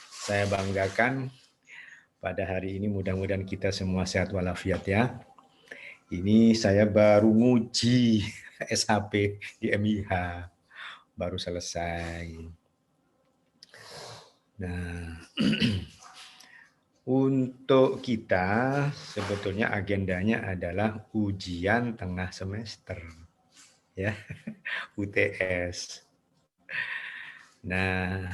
Saya banggakan pada hari ini, mudah-mudahan kita semua sehat walafiat ya. Ini saya baru nguji SHP di MIH, baru selesai. Nah, untuk kita sebetulnya agendanya adalah ujian tengah semester, ya, UTS. Nah,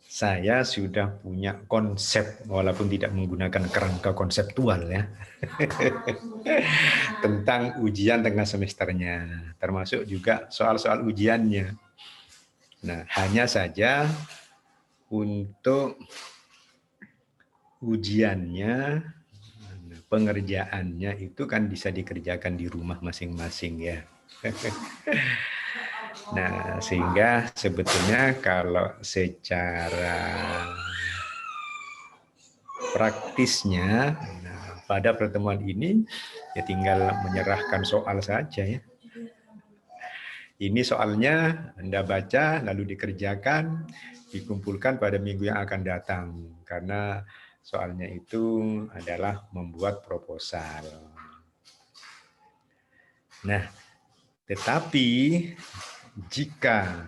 saya sudah punya konsep, walaupun tidak menggunakan kerangka konseptual ya, tentang ujian tengah semesternya, termasuk juga soal-soal ujiannya. Nah, hanya saja untuk ujiannya, pengerjaannya itu kan bisa dikerjakan di rumah masing-masing ya. Nah, sehingga sebetulnya kalau secara praktisnya, pada pertemuan ini ya tinggal menyerahkan soal saja ya. Ini soalnya Anda baca lalu dikerjakan, dikumpulkan pada minggu yang akan datang, karena soalnya itu adalah membuat proposal. Nah, tetapi jika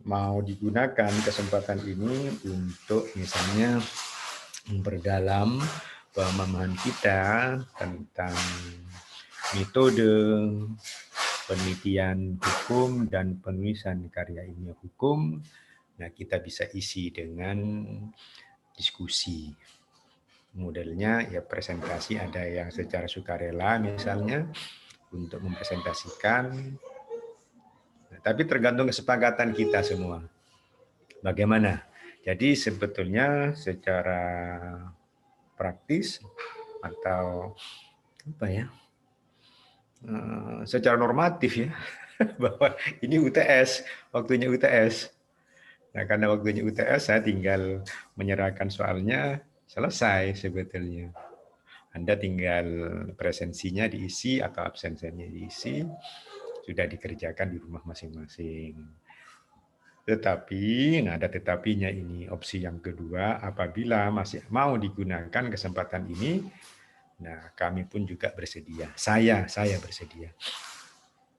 mau digunakan kesempatan ini untuk misalnya memperdalam pemahaman kita tentang metode penelitian hukum dan penulisan karya ilmiah hukum, nah kita bisa isi dengan diskusi. Modelnya ya presentasi, ada yang secara sukarela misalnya untuk mempresentasikan, nah, tapi tergantung kesepakatan kita semua. Bagaimana? Jadi sebetulnya secara praktis atau apa ya, secara normatif ya, bahwa ini UTS, waktunya UTS. Nah, karena waktunya UTS, saya tinggal menyerahkan soalnya, selesai sebetulnya. Anda tinggal presensinya diisi atau absensinya diisi, sudah dikerjakan di rumah masing-masing. Tetapi, nah ada tetapinya ini, opsi yang kedua, apabila masih mau digunakan kesempatan ini, nah kami pun juga bersedia. Saya bersedia.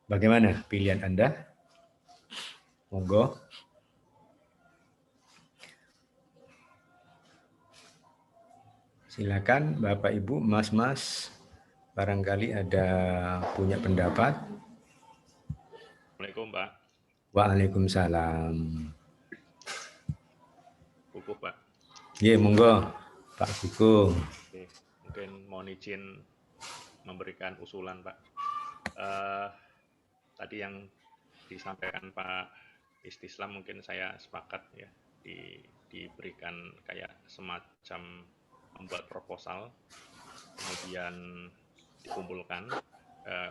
Bagaimana pilihan Anda? Monggo. Silakan Bapak Ibu, Mas-mas, barangkali ada punya pendapat. Assalamualaikum Pak. Waalaikumsalam. Kuku Pak. Iya, monggo Pak Kuku. Oke, mungkin mohon izin memberikan usulan Pak. Tadi yang disampaikan Pak Istislam mungkin saya sepakat ya, diberikan kayak semacam membuat proposal, kemudian dikumpulkan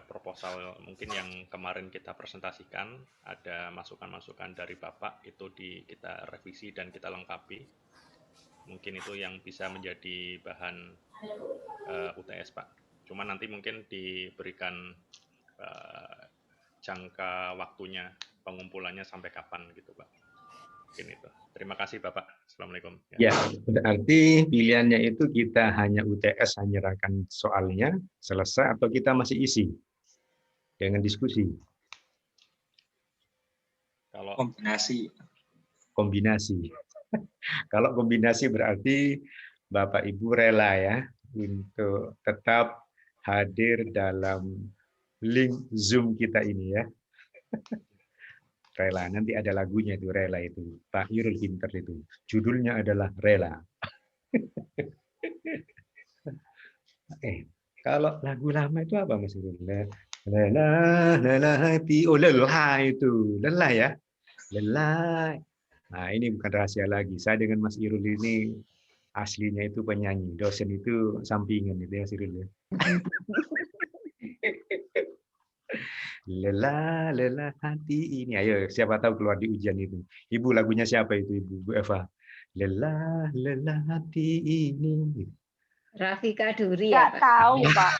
proposal mungkin yang kemarin kita presentasikan, ada masukan-masukan dari Bapak, itu kita revisi dan kita lengkapi. Mungkin itu yang bisa menjadi bahan UTS Pak. Cuma nanti mungkin diberikan jangka waktunya, pengumpulannya sampai kapan gitu Pak. Mungkin itu. Terima kasih Bapak. Assalamualaikum. Ya, berarti pilihannya itu kita hanya UTS, hanya menyerahkan soalnya, selesai, atau kita masih isi dengan diskusi? Kalau kombinasi. Kalau kombinasi berarti Bapak Ibu rela ya untuk tetap hadir dalam link Zoom kita ini ya. Rela, nanti ada lagunya itu, Rela itu. Pak Irul pinter itu. Judulnya adalah Rela. Kalau lagu lama itu apa Mas Irul? Lelah, lelah hati. Oh, lelah itu. Lelah ya. Lelah. Nah, ini bukan rahasia lagi. Saya dengan Mas Irul ini aslinya itu penyanyi. Dosen itu sampingan itu ya, Mas Irul ya. Lelah, lelah hati ini. Ayo, siapa tahu keluar di ujian itu. Ibu, lagunya siapa itu, Ibu Eva? Lelah, lelah hati ini. Rafika Duri ya, Pak? Tahu, Pak.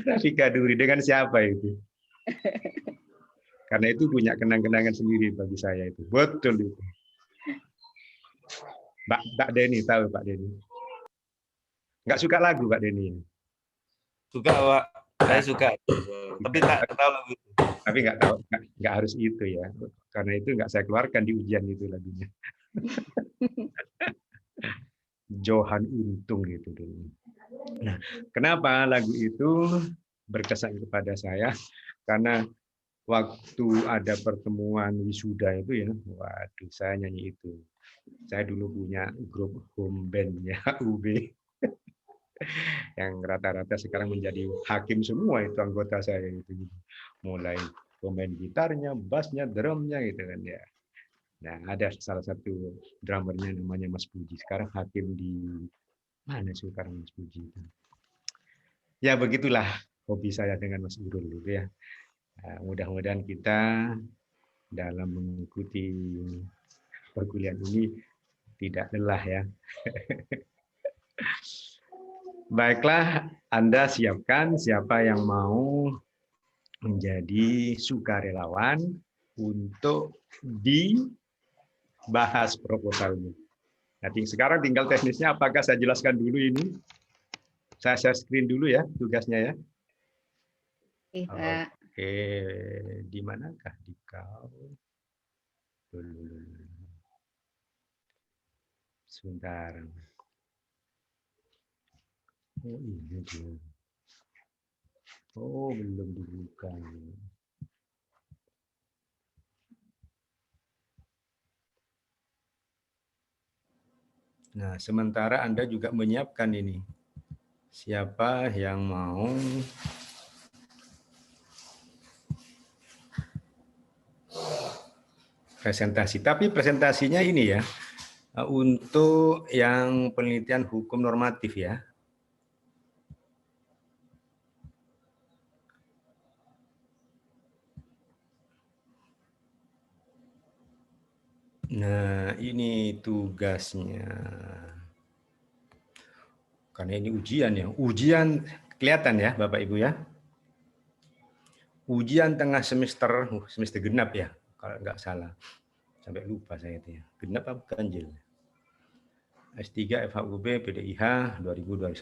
Rafika Duri dengan siapa itu? Karena itu punya kenang-kenangan sendiri bagi saya itu. Betul itu. Pak Denny tahu Pak Denny? Nggak suka lagu Pak Denny? Suka Pak, saya suka. Tapi tak tahu lagu itu. Tapi nggak tahu, nggak harus itu ya. Karena itu nggak saya keluarkan di ujian itu lagunya. Johan Untung gitu dulu. Nah, kenapa lagu itu berkesan kepada saya? Karena waktu ada pertemuan wisuda itu ya, waduh saya nyanyi itu. Saya dulu punya grup home band-nya UB yang rata-rata sekarang menjadi hakim semua itu anggota saya itu. Mulai pemain gitarnya, bassnya, drumnya gitu kan ya. Nah, ada salah satu drummernya namanya Mas Puji. Sekarang hakim di mana sih sekarang Mas Puji itu? Ya begitulah hobi saya dengan Mas Irul gitu ya. Nah, mudah-mudahan kita dalam mengikuti perkuliahan ini tidak lelah ya. Baiklah, Anda siapkan siapa yang mau menjadi sukarelawan untuk dibahas proposalnya. Nanti sekarang tinggal teknisnya, apakah saya jelaskan dulu ini? Saya share screen dulu ya tugasnya ya. Oke, di manakah di kau? Sebentar. Oh ini dia. Oh belum dibuka. Nah, sementara Anda juga menyiapkan ini. Siapa yang mau presentasi? Tapi presentasinya ini ya, untuk yang penelitian hukum normatif ya. Nah, ini tugasnya. Karena ini ujian ya. Ujian kelihatan ya Bapak Ibu ya. Ujian tengah semester, semester genap ya, kalau nggak salah. Sampai lupa saya itu ya. Genap apa ganjil? S3 FHUB PDIH 2021.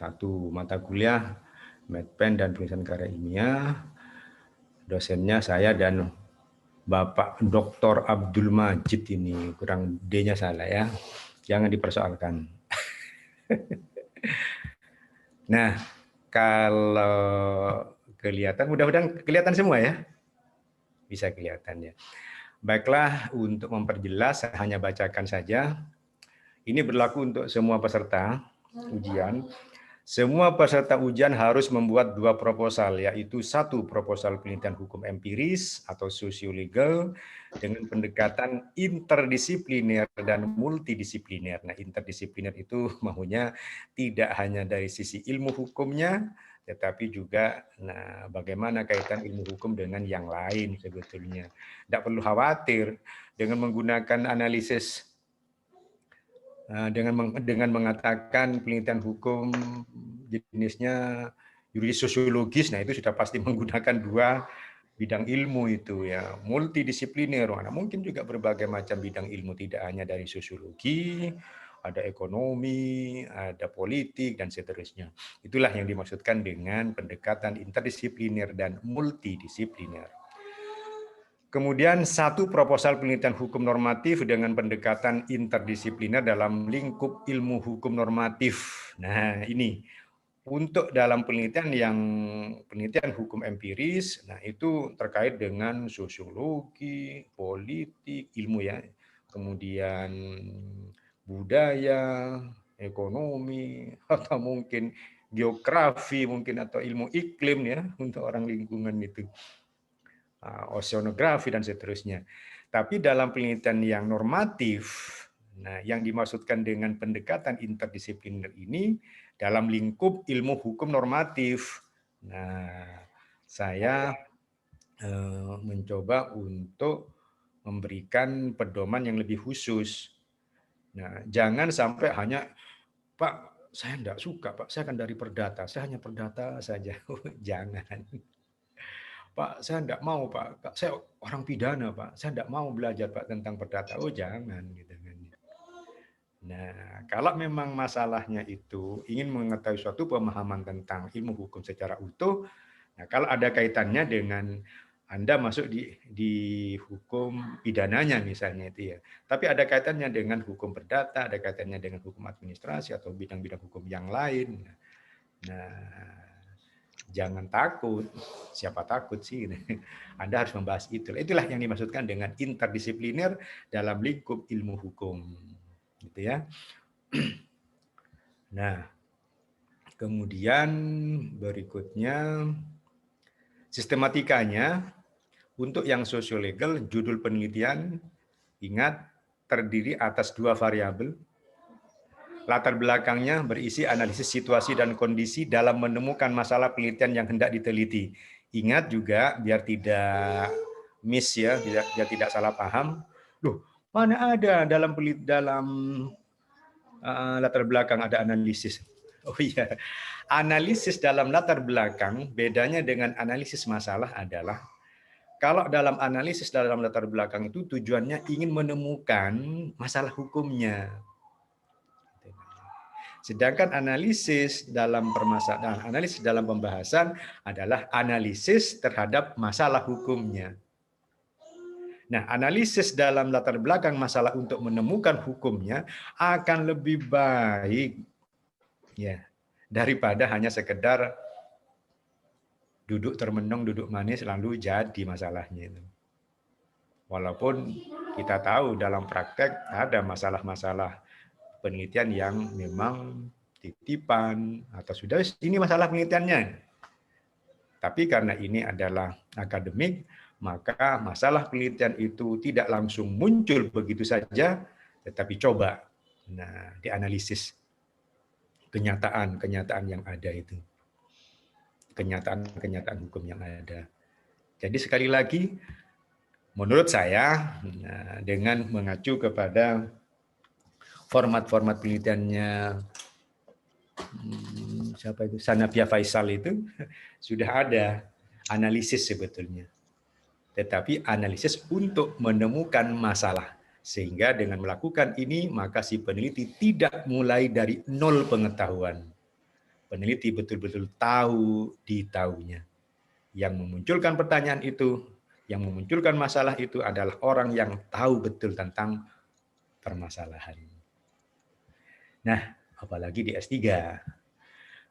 Mata kuliah Medpen dan Penulisan Karya Ilmiah. Dosennya saya dan Bapak Dr. Abdul Majid ini, kurang D-nya salah ya. Jangan dipersoalkan. Nah, kalau kelihatan, mudah-mudahan kelihatan semua ya. Bisa kelihatan ya. Baiklah, untuk memperjelas saya hanya bacakan saja. Ini berlaku untuk semua peserta ujian. Semua peserta ujian harus membuat 2 proposal, yaitu 1 proposal penelitian hukum empiris atau sosiolegal dengan pendekatan interdisipliner dan multidisipliner. Nah, interdisipliner itu maunya tidak hanya dari sisi ilmu hukumnya, tetapi juga bagaimana kaitan ilmu hukum dengan yang lain sebetulnya. Tidak perlu khawatir dengan menggunakan analisis dengan mengatakan penelitian hukum jenisnya yuridis sosiologis, nah itu sudah pasti menggunakan 2 bidang ilmu itu ya, multidisipliner. Nah, mungkin juga berbagai macam bidang ilmu, tidak hanya dari sosiologi, ada ekonomi, ada politik dan seterusnya. Itulah yang dimaksudkan dengan pendekatan interdisipliner dan multidisipliner. Kemudian 1 proposal penelitian hukum normatif dengan pendekatan interdisipliner dalam lingkup ilmu hukum normatif. Nah, ini untuk dalam penelitian hukum empiris, nah itu terkait dengan sosiologi, politik, ilmu ya, kemudian budaya, ekonomi, atau mungkin geografi mungkin, atau ilmu iklim ya untuk orang lingkungan itu. Oceanografi dan seterusnya. Tapi dalam penelitian yang normatif, nah yang dimaksudkan dengan pendekatan interdisipliner ini dalam lingkup ilmu hukum normatif. Nah, saya mencoba untuk memberikan pedoman yang lebih khusus. Nah, jangan sampai hanya, Pak, saya enggak suka, Pak, saya kan dari perdata, saya hanya perdata saja. Jangan. Pak, saya enggak mau, Pak. Saya orang pidana, Pak. Saya enggak mau belajar, Pak, tentang perdata. Oh, jangan gitu kan. Nah, kalau memang masalahnya itu ingin mengetahui suatu pemahaman tentang ilmu hukum secara utuh, nah kalau ada kaitannya dengan Anda masuk di hukum pidananya misalnya itu ya. Tapi ada kaitannya dengan hukum perdata, ada kaitannya dengan hukum administrasi atau bidang-bidang hukum yang lain. Nah, jangan takut. Siapa takut sih? Anda harus membahas itu. Itulah yang dimaksudkan dengan interdisipliner dalam lingkup ilmu hukum. Gitu ya. Nah, kemudian berikutnya sistematikanya untuk yang sosiolegal judul penelitian ingat terdiri atas 2 variabel. Latar belakangnya berisi analisis situasi dan kondisi dalam menemukan masalah penelitian yang hendak diteliti. Ingat juga biar tidak miss ya, biar tidak salah paham. Loh, mana ada dalam latar belakang ada analisis. Oh iya, analisis dalam latar belakang bedanya dengan analisis masalah adalah kalau dalam analisis dalam latar belakang itu tujuannya ingin menemukan masalah hukumnya. Sedangkan analisis dalam permasalahan, analisis dalam pembahasan adalah analisis terhadap masalah hukumnya. Nah, analisis dalam latar belakang masalah untuk menemukan hukumnya akan lebih baik ya daripada hanya sekedar duduk termenung, duduk manis lalu jadi masalahnya itu. Walaupun kita tahu dalam praktek ada masalah-masalah penelitian yang memang titipan atau sudah ini masalah penelitiannya. Tapi karena ini adalah akademik, maka masalah penelitian itu tidak langsung muncul begitu saja, tetapi coba dianalisis kenyataan yang ada itu. Kenyataan hukum yang ada. Jadi sekali lagi, menurut saya, dengan mengacu kepada format-format penelitiannya siapa itu Sanabia Faisal itu sudah ada analisis sebetulnya. Tetapi analisis untuk menemukan masalah. Sehingga dengan melakukan ini, maka si peneliti tidak mulai dari nol pengetahuan. Peneliti betul-betul tahu ditahunya. Yang memunculkan pertanyaan itu, yang memunculkan masalah itu adalah orang yang tahu betul tentang permasalahan. Nah, apalagi di S3.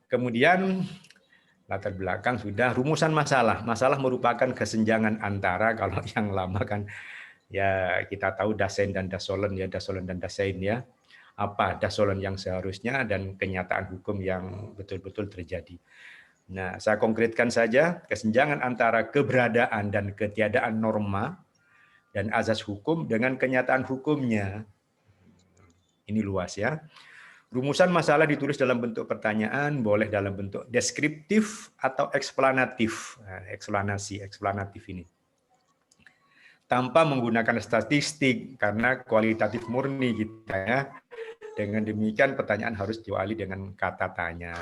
Kemudian latar belakang sudah rumusan masalah. Masalah merupakan kesenjangan antara kalau yang lama kan ya kita tahu Dasein dan Dasolen ya, Dasolen dan Dasein ya. Apa Dasolen yang seharusnya dan kenyataan hukum yang betul-betul terjadi. Nah, saya konkretkan saja kesenjangan antara keberadaan dan ketiadaan norma dan azas hukum dengan kenyataan hukumnya. Ini luas ya. Rumusan masalah ditulis dalam bentuk pertanyaan, boleh dalam bentuk deskriptif atau eksplanatif. Nah, eksplanatif ini. Tanpa menggunakan statistik, karena kualitatif murni kita ya. Dengan demikian pertanyaan harus diawali dengan kata tanya.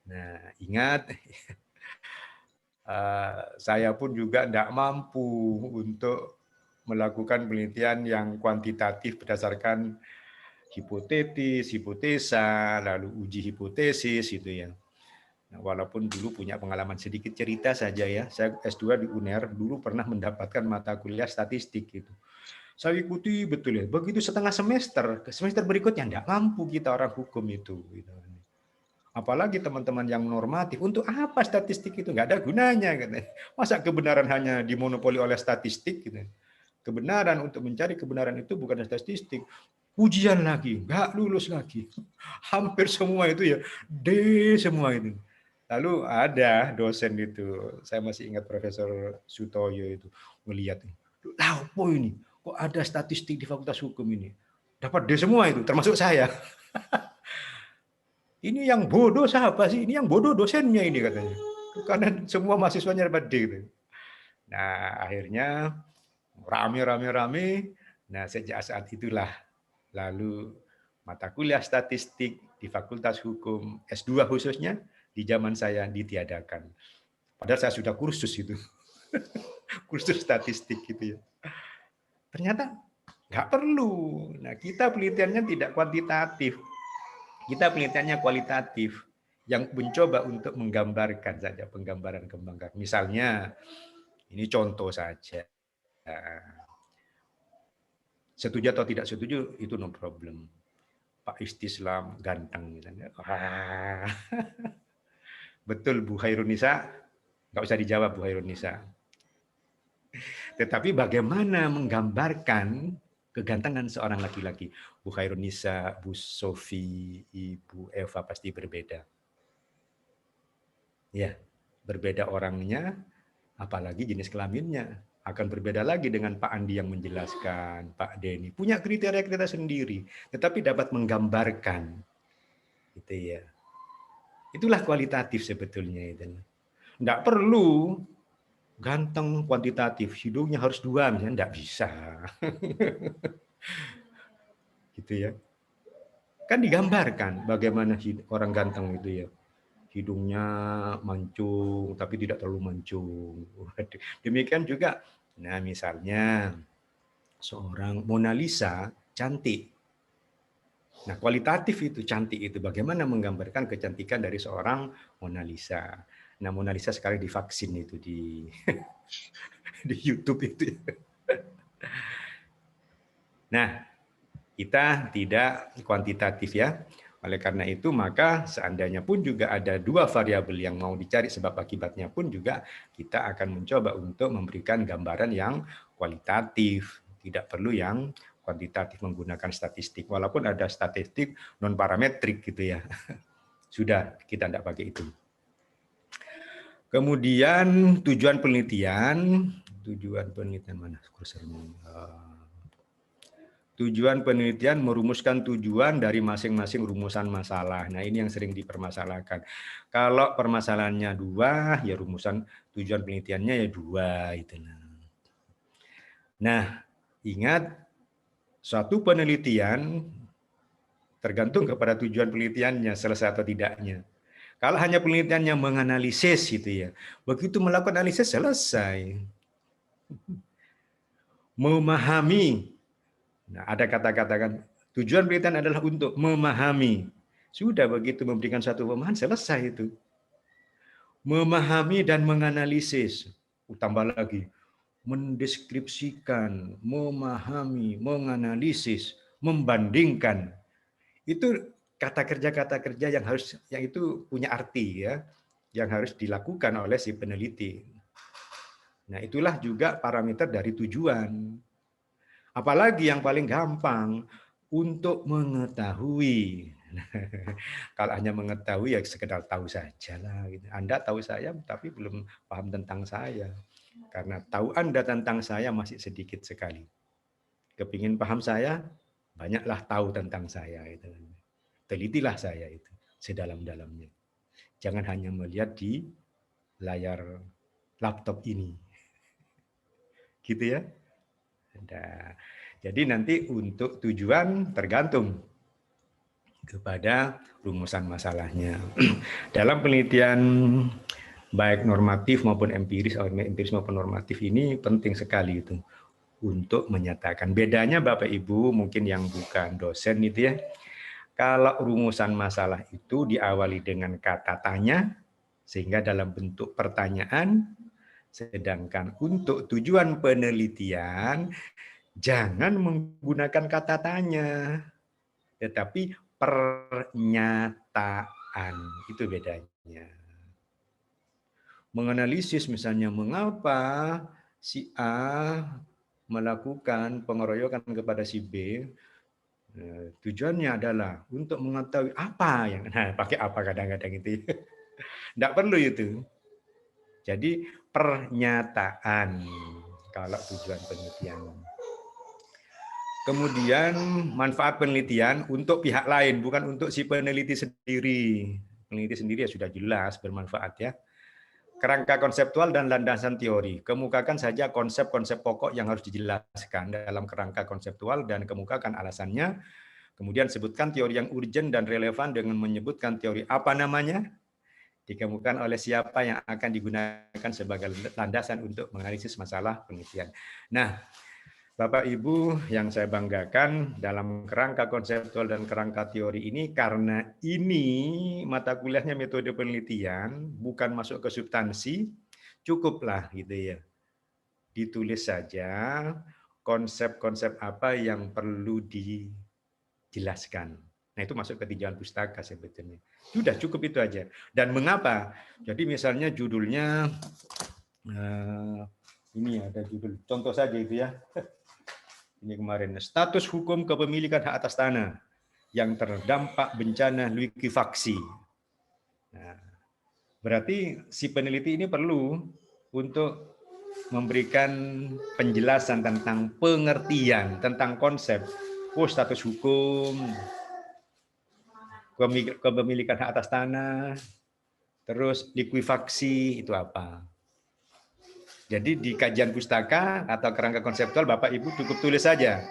Nah, ingat, saya pun juga tidak mampu untuk melakukan penelitian yang kuantitatif berdasarkan hipotetis, hipotesa, lalu uji hipotesis itu ya. Nah, walaupun dulu punya pengalaman sedikit cerita saja ya. Saya S2 di UNER dulu pernah mendapatkan mata kuliah statistik gitu. Saya ikuti betul ya. Begitu setengah semester berikutnya tidak mampu kita orang hukum itu. Gitu. Apalagi teman-teman yang normatif, untuk apa statistik itu? Nggak ada gunanya. Gitu. Masa kebenaran hanya dimonopoli oleh statistik? Gitu. Kebenaran, untuk mencari kebenaran itu bukan statistik. Ujian lagi, nggak lulus lagi. Hampir semua itu ya, D semua itu. Lalu ada dosen itu, saya masih ingat Profesor Sutoyo itu, melihat, lah apa ini? Kok ada statistik di Fakultas Hukum ini? Dapat D semua itu, termasuk saya. Ini yang bodoh siapa sih? Ini yang bodoh dosennya ini katanya. Karena semua mahasiswanya dapat D. Gitu. Nah, akhirnya rame. Nah, sejak saat itulah lalu mata kuliah statistik di Fakultas Hukum S2 khususnya di zaman saya ditiadakan. Padahal saya sudah kursus itu. Kursus statistik gitu ya. Ternyata nggak perlu. Nah, kita penelitiannya tidak kuantitatif. Kita penelitiannya kualitatif. Yang mencoba untuk menggambarkan saja, penggambaran kembangkan. Misalnya, ini contoh saja. Setuju atau tidak setuju, itu no problem. Pak Istislam ganteng. Misalnya. Betul Bu Hairunisa, nggak usah dijawab Bu Hairunisa. Tetapi bagaimana menggambarkan kegantengan seorang laki-laki? Bu Hairunisa, Bu Sofi, Ibu Eva pasti berbeda. Ya, berbeda orangnya, apalagi jenis kelaminnya. Akan berbeda lagi dengan Pak Andi yang menjelaskan, Pak Denny. Punya kriteria-kriteria sendiri, tetapi dapat menggambarkan. Gitu ya. Itulah kualitatif sebetulnya itu. Nggak perlu ganteng kuantitatif, hidungnya harus 2 misalnya, nggak bisa. Gitu ya. Kan digambarkan bagaimana orang ganteng itu ya. Hidungnya mancung tapi tidak terlalu mancung. Demikian juga, nah misalnya seorang Mona Lisa cantik. Nah, kualitatif itu cantik itu bagaimana menggambarkan kecantikan dari seorang Mona Lisa. Nah, Mona Lisa sekarang divaksin itu di di YouTube itu. Nah, kita tidak kuantitatif ya. Oleh karena itu, maka seandainya pun juga ada 2 variabel yang mau dicari sebab akibatnya pun juga kita akan mencoba untuk memberikan gambaran yang kualitatif. Tidak perlu yang kuantitatif menggunakan statistik. Walaupun ada statistik non-parametrik gitu ya. Sudah, kita tidak pakai itu. Kemudian tujuan penelitian mana kursornya? Tujuan penelitian merumuskan tujuan dari masing-masing rumusan masalah. Nah, ini yang sering dipermasalahkan. Kalau permasalahannya 2, ya rumusan tujuan penelitiannya ya 2 itu. Nah, ingat suatu penelitian tergantung kepada tujuan penelitiannya selesai atau tidaknya. Kalau hanya penelitiannya menganalisis gitu ya, begitu melakukan analisis selesai. Memahami. Nah, ada kata-kata kan, tujuan penelitian adalah untuk memahami. Sudah begitu memberikan satu pemahaman, selesai itu. Memahami dan menganalisis. Tambah lagi, mendeskripsikan, memahami, menganalisis, membandingkan. Itu kata kerja yang itu punya arti ya, yang harus dilakukan oleh si peneliti. Nah, itulah juga parameter dari tujuan. Apalagi yang paling gampang untuk mengetahui. Kalau hanya mengetahui ya sekedar tahu saja lah. Anda tahu saya tapi belum paham tentang saya. Karena tahu Anda tentang saya masih sedikit sekali. Kepingin paham saya, banyaklah tahu tentang saya. Telitilah saya itu sedalam-dalamnya. Jangan hanya melihat di layar laptop ini. Gitu ya. Nah, jadi nanti untuk tujuan tergantung kepada rumusan masalahnya. Dalam penelitian baik normatif maupun empiris maupun normatif ini penting sekali itu untuk menyatakan. Bedanya Bapak Ibu mungkin yang bukan dosen itu ya. Kalau rumusan masalah itu diawali dengan kata tanya sehingga dalam bentuk pertanyaan, sedangkan untuk tujuan penelitian jangan menggunakan kata tanya, tetapi pernyataan. Itu bedanya. Menganalisis misalnya mengapa si A melakukan pengeroyokan kepada si B, tujuannya adalah untuk mengetahui apa yang, pakai apa kadang-kadang itu. Tidak perlu itu. Jadi pernyataan kalau tujuan penelitian. Kemudian manfaat penelitian untuk pihak lain, bukan untuk si peneliti sendiri. Peneliti sendiri ya sudah jelas bermanfaat ya. Kerangka konseptual dan landasan teori. Kemukakan saja konsep-konsep pokok yang harus dijelaskan dalam kerangka konseptual dan kemukakan alasannya. Kemudian sebutkan teori yang urgent dan relevan dengan menyebutkan teori apa namanya. Dikemukakan oleh siapa yang akan digunakan sebagai landasan untuk menganalisis masalah penelitian. Nah, Bapak Ibu yang saya banggakan dalam kerangka konseptual dan kerangka teori ini, karena ini mata kuliahnya metode penelitian, bukan masuk ke substansi, cukuplah gitu ya. Ditulis saja konsep-konsep apa yang perlu dijelaskan. Nah, itu masuk ke tinjauan pustaka sebetulnya. Sudah cukup itu aja. Dan mengapa? Jadi misalnya judulnya ini ada judul, contoh saja itu ya. Ini kemarin, status hukum kepemilikan hak atas tanah yang terdampak bencana likuifaksi. Nah, berarti si peneliti ini perlu untuk memberikan penjelasan tentang pengertian, tentang konsep, status hukum, kepemilikan hak atas tanah, terus likuifaksi itu apa. Jadi di kajian pustaka atau kerangka konseptual Bapak Ibu cukup tulis saja.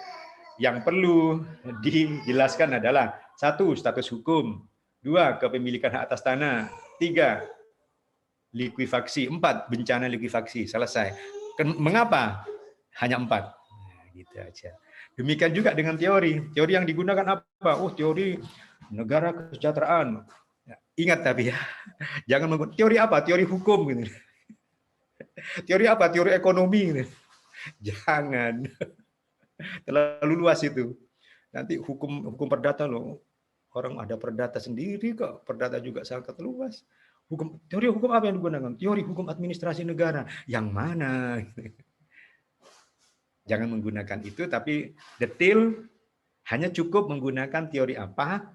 Yang perlu dijelaskan adalah 1. Status hukum, 2. Kepemilikan hak atas tanah, 3. Likuifaksi, 4. Bencana likuifaksi, selesai. Mengapa? Hanya 4. Nah, gitu aja. Demikian juga dengan teori. Teori yang digunakan apa? Teori negara kesejahteraan. Ingat tapi ya, jangan menggunakan teori apa? Teori hukum gitu. Teori apa? Teori ekonomi gitu. Jangan. Terlalu luas itu. Nanti hukum perdata loh. Orang ada perdata sendiri kok. Perdata juga sangat luas. Teori hukum apa yang digunakan? Teori hukum administrasi negara. Yang mana? Jangan menggunakan itu, tapi detail hanya cukup menggunakan teori apa.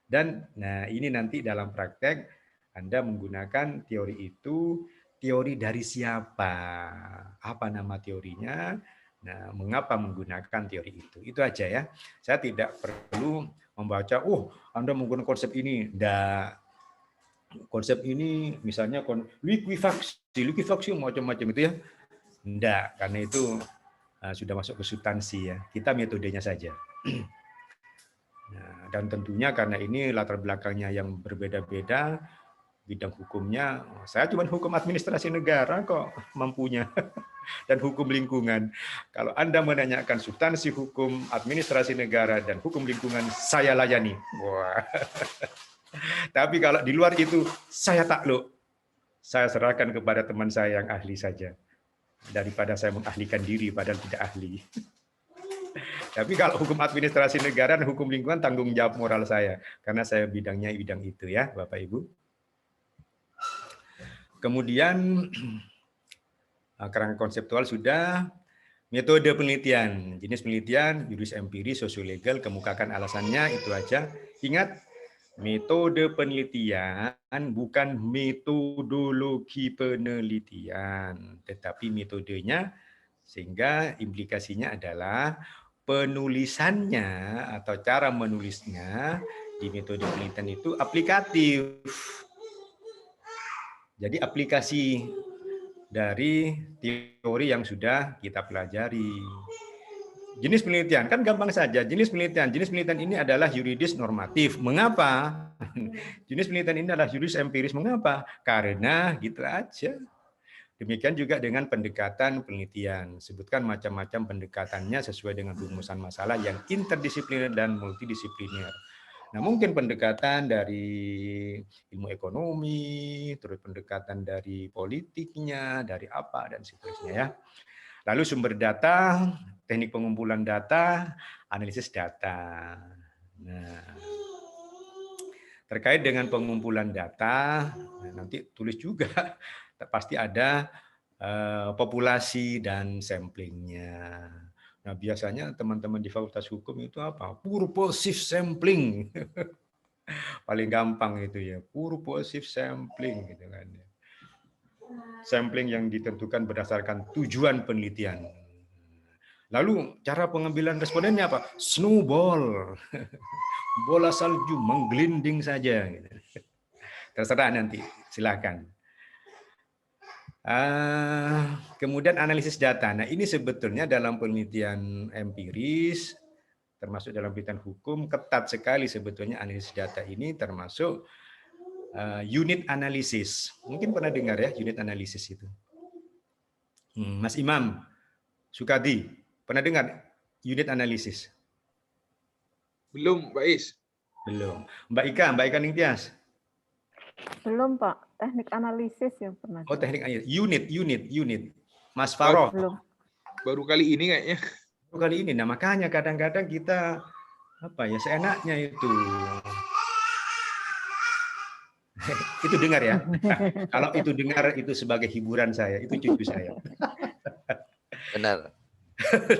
Dan nah ini nanti dalam praktek Anda menggunakan teori itu, teori dari siapa? Apa nama teorinya? Nah, mengapa menggunakan teori itu? Itu aja ya. Saya tidak perlu membaca, Anda menggunakan konsep ini. Enggak. Konsep ini misalnya likuifaksi macam-macam itu ya. Enggak, karena itu sudah masuk ke substansi ya. Kita metodenya saja. Nah, dan tentunya karena ini latar belakangnya yang berbeda-beda, bidang hukumnya, saya cuma hukum administrasi negara kok mampunya, dan hukum lingkungan. Kalau Anda menanyakan substansi hukum administrasi negara dan hukum lingkungan, saya layani. Wah. Tapi kalau di luar itu, saya takluk. Saya serahkan kepada teman saya yang ahli saja, daripada saya mengahlikan diri padahal tidak ahli. Tapi kalau hukum administrasi negara dan hukum lingkungan tanggung jawab moral saya, karena saya bidangnya bidang itu ya, Bapak Ibu. Kemudian kerangka konseptual sudah, metode penelitian, jenis penelitian, juris empiris, sosiolegal, kemukakan alasannya, itu aja. Ingat, metode penelitian bukan metodologi penelitian, tetapi metodenya, sehingga implikasinya adalah penulisannya atau cara menulisnya di metode penelitian itu aplikatif. Jadi aplikasi dari teori yang sudah kita pelajari. Jenis penelitian, kan gampang saja. Jenis penelitian ini adalah yuridis normatif. Mengapa? Jenis penelitian ini adalah yuridis empiris. Mengapa? Karena gitu aja. Demikian juga dengan pendekatan penelitian. Sebutkan macam-macam pendekatannya sesuai dengan rumusan masalah yang interdisipliner dan multidisipliner. Nah, mungkin pendekatan dari ilmu ekonomi, terus pendekatan dari politiknya, dari apa, dan seterusnya ya. Lalu sumber data, teknik pengumpulan data, analisis data. Nah, terkait dengan pengumpulan data, nanti tulis juga, pasti ada populasi dan samplingnya. Nah, biasanya teman-teman di Fakultas Hukum itu apa? Purposive sampling. Paling gampang itu ya, purposive sampling gitu kan. Sampling yang ditentukan berdasarkan tujuan penelitian. Lalu cara pengambilan respondennya apa? Snowball. Bola salju menggelinding saja. Terserah nanti, silakan. Kemudian analisis data. Nah, ini sebetulnya dalam penelitian empiris, termasuk dalam penelitian hukum, ketat sekali sebetulnya analisis data ini, termasuk unit analisis. Mungkin pernah dengar ya unit analisis itu. Mas Imam Sukadi, pernah dengar unit analisis? Belum, Pak Is. Belum. Mbak Ika Ningtyas? Belum, Pak. Teknik analisis yang pernah. Oh, teknik analisis. Unit. Mas Faroh. Belum. Baru kali ini kayaknya. Kali ini, nah makanya kadang-kadang kita seenaknya itu. Itu dengar ya. Kalau itu dengar itu sebagai hiburan saya, itu cucu saya. Benar.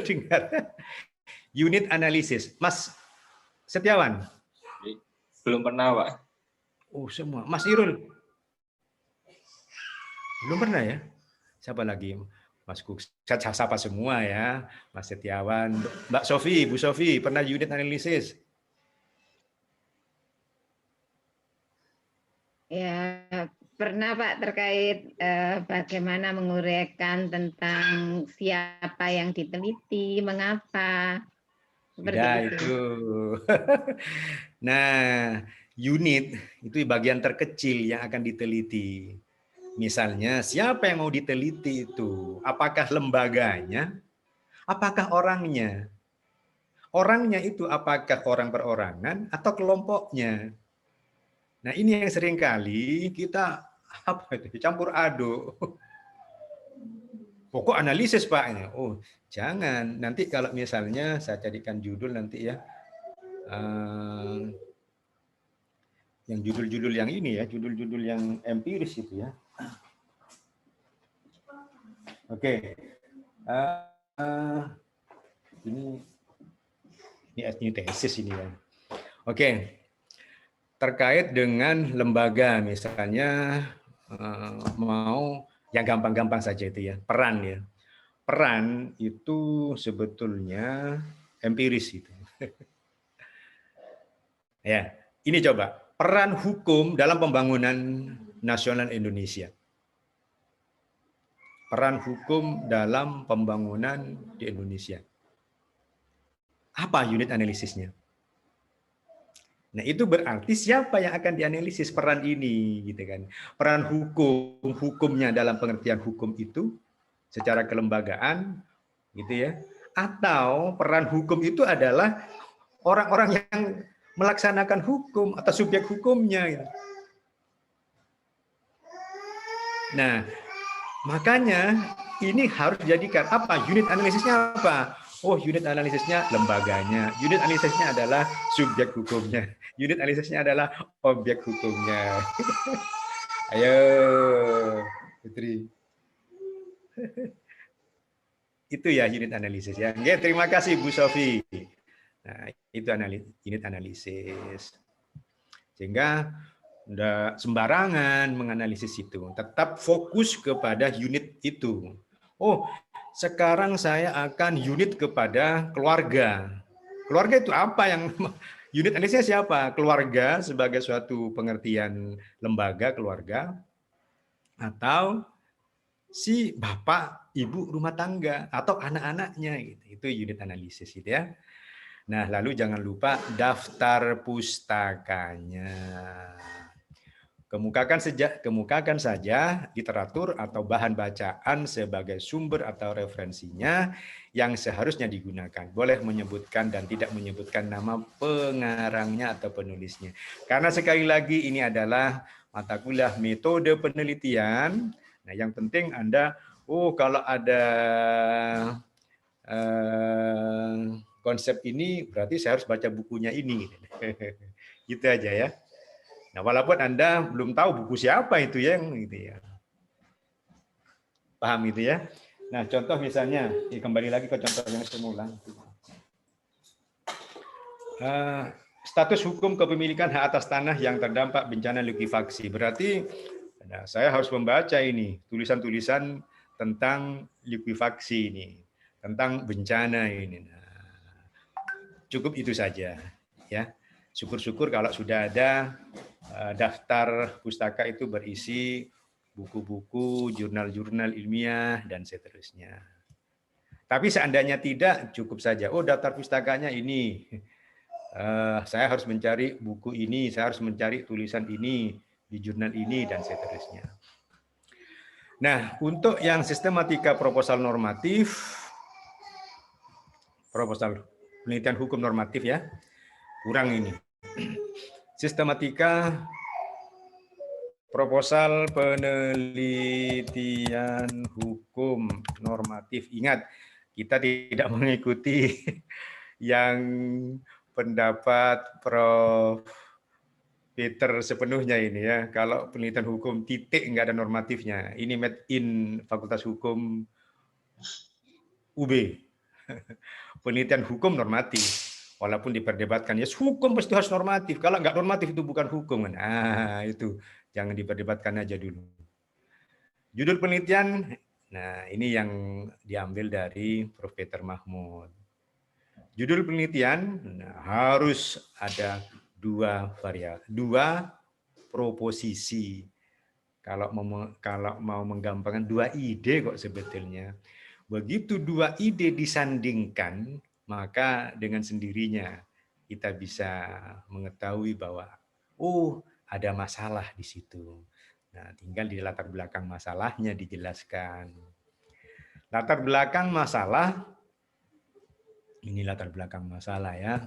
Dengar. Unit analisis. Mas Setiawan? Belum pernah, Pak. Oh, semua. Mas Irul? Belum pernah ya? Siapa lagi? Mas Kuk, saya sapa semua ya. Mas Setiawan, Mbak Sofi, Bu Sofi, pernah unit analisis? Ya, pernah Pak terkait bagaimana menguraikan tentang siapa yang diteliti, mengapa. Seperti itu. Nah, unit itu bagian terkecil yang akan diteliti. Misalnya, siapa yang mau diteliti itu? Apakah lembaganya? Apakah orangnya? Orangnya itu apakah orang perorangan atau kelompoknya? Nah, ini yang seringkali kita campur aduk. Pokok analisis, Pak. Oh, jangan. Nanti kalau misalnya saya jadikan judul nanti ya. Yang judul-judul yang ini ya, judul-judul yang empiris itu ya. Oke. Ini tesis ini ya. Oke. Terkait dengan lembaga misalnya mau yang gampang-gampang saja itu ya, peran ya. Peran itu sebetulnya empiris itu. Ya, ini coba peran hukum dalam pembangunan nasional Indonesia. Peran hukum dalam pembangunan di Indonesia. Apa unit analisisnya? Nah, itu berarti siapa yang akan dianalisis peran ini, gitu kan? Peran hukumnya dalam pengertian hukum itu secara kelembagaan, gitu ya? Atau peran hukum itu adalah orang-orang yang melaksanakan hukum atau subjek hukumnya. Gitu. Nah, makanya ini harus dijadikan apa? Unit analisisnya apa? Oh, unit analisisnya lembaganya. Unit analisisnya adalah subjek hukumnya. Unit analisisnya adalah objek hukumnya. Ayo, Putri. Itu ya unit analisis ya. Oke, terima kasih Bu Sofi. Nah, itu unit analisis. Sehingga udah sembarangan menganalisis itu. Tetap fokus kepada unit itu. Oh, sekarang saya akan unit kepada keluarga. Keluarga itu apa yang unit analisisnya siapa? Keluarga sebagai suatu pengertian lembaga keluarga atau si bapak, ibu rumah tangga atau anak-anaknya gitu. Itu unit analisis gitu ya. Nah, lalu jangan lupa daftar pustakanya. Kemukakan saja literatur atau bahan bacaan sebagai sumber atau referensinya yang seharusnya digunakan. Boleh menyebutkan dan tidak menyebutkan nama pengarangnya atau penulisnya. Karena sekali lagi ini adalah mata kuliah metode penelitian. Nah, yang penting Anda, kalau ada konsep ini berarti saya harus baca bukunya ini. Gitu aja ya. Nah, walaupun Anda belum tahu buku siapa itu yang gitu ya. Paham itu ya? Nah, contoh misalnya, kembali lagi ke contoh yang semula. Status hukum kepemilikan hak atas tanah yang terdampak bencana likuifaksi. Berarti saya harus membaca ini, tulisan-tulisan tentang likuifaksi ini, tentang bencana ini. Nah, cukup itu saja ya. Syukur-syukur kalau sudah ada daftar pustaka itu berisi buku-buku, jurnal-jurnal ilmiah, dan seterusnya. Tapi seandainya tidak, cukup saja. Oh, daftar pustakanya ini. Saya harus mencari buku ini, saya harus mencari tulisan ini. di jurnal ini, dan seterusnya. Nah, untuk yang sistematika proposal normatif, proposal penelitian hukum normatif ya, kurang ini. Sistematika proposal penelitian hukum normatif. Ingat, kita tidak mengikuti yang pendapat Prof. Peter sepenuhnya ini ya. Kalau penelitian hukum titik nggak ada normatifnya. Ini made in Fakultas Hukum UB. Penelitian hukum normatif. Walaupun diperdebatkan, ya hukum pasti harus normatif. Kalau nggak normatif itu bukan hukum. Nah, itu jangan diperdebatkan aja dulu. Judul penelitian, nah ini yang diambil dari Prof. Peter Mahmud. Judul penelitian harus ada dua proposisi. Kalau mau menggampangkan, dua ide kok sebetulnya. Begitu dua ide disandingkan, maka dengan sendirinya kita bisa mengetahui bahwa ada masalah di situ. Nah, tinggal di latar belakang masalahnya dijelaskan. Latar belakang masalah, ini latar belakang masalah ya.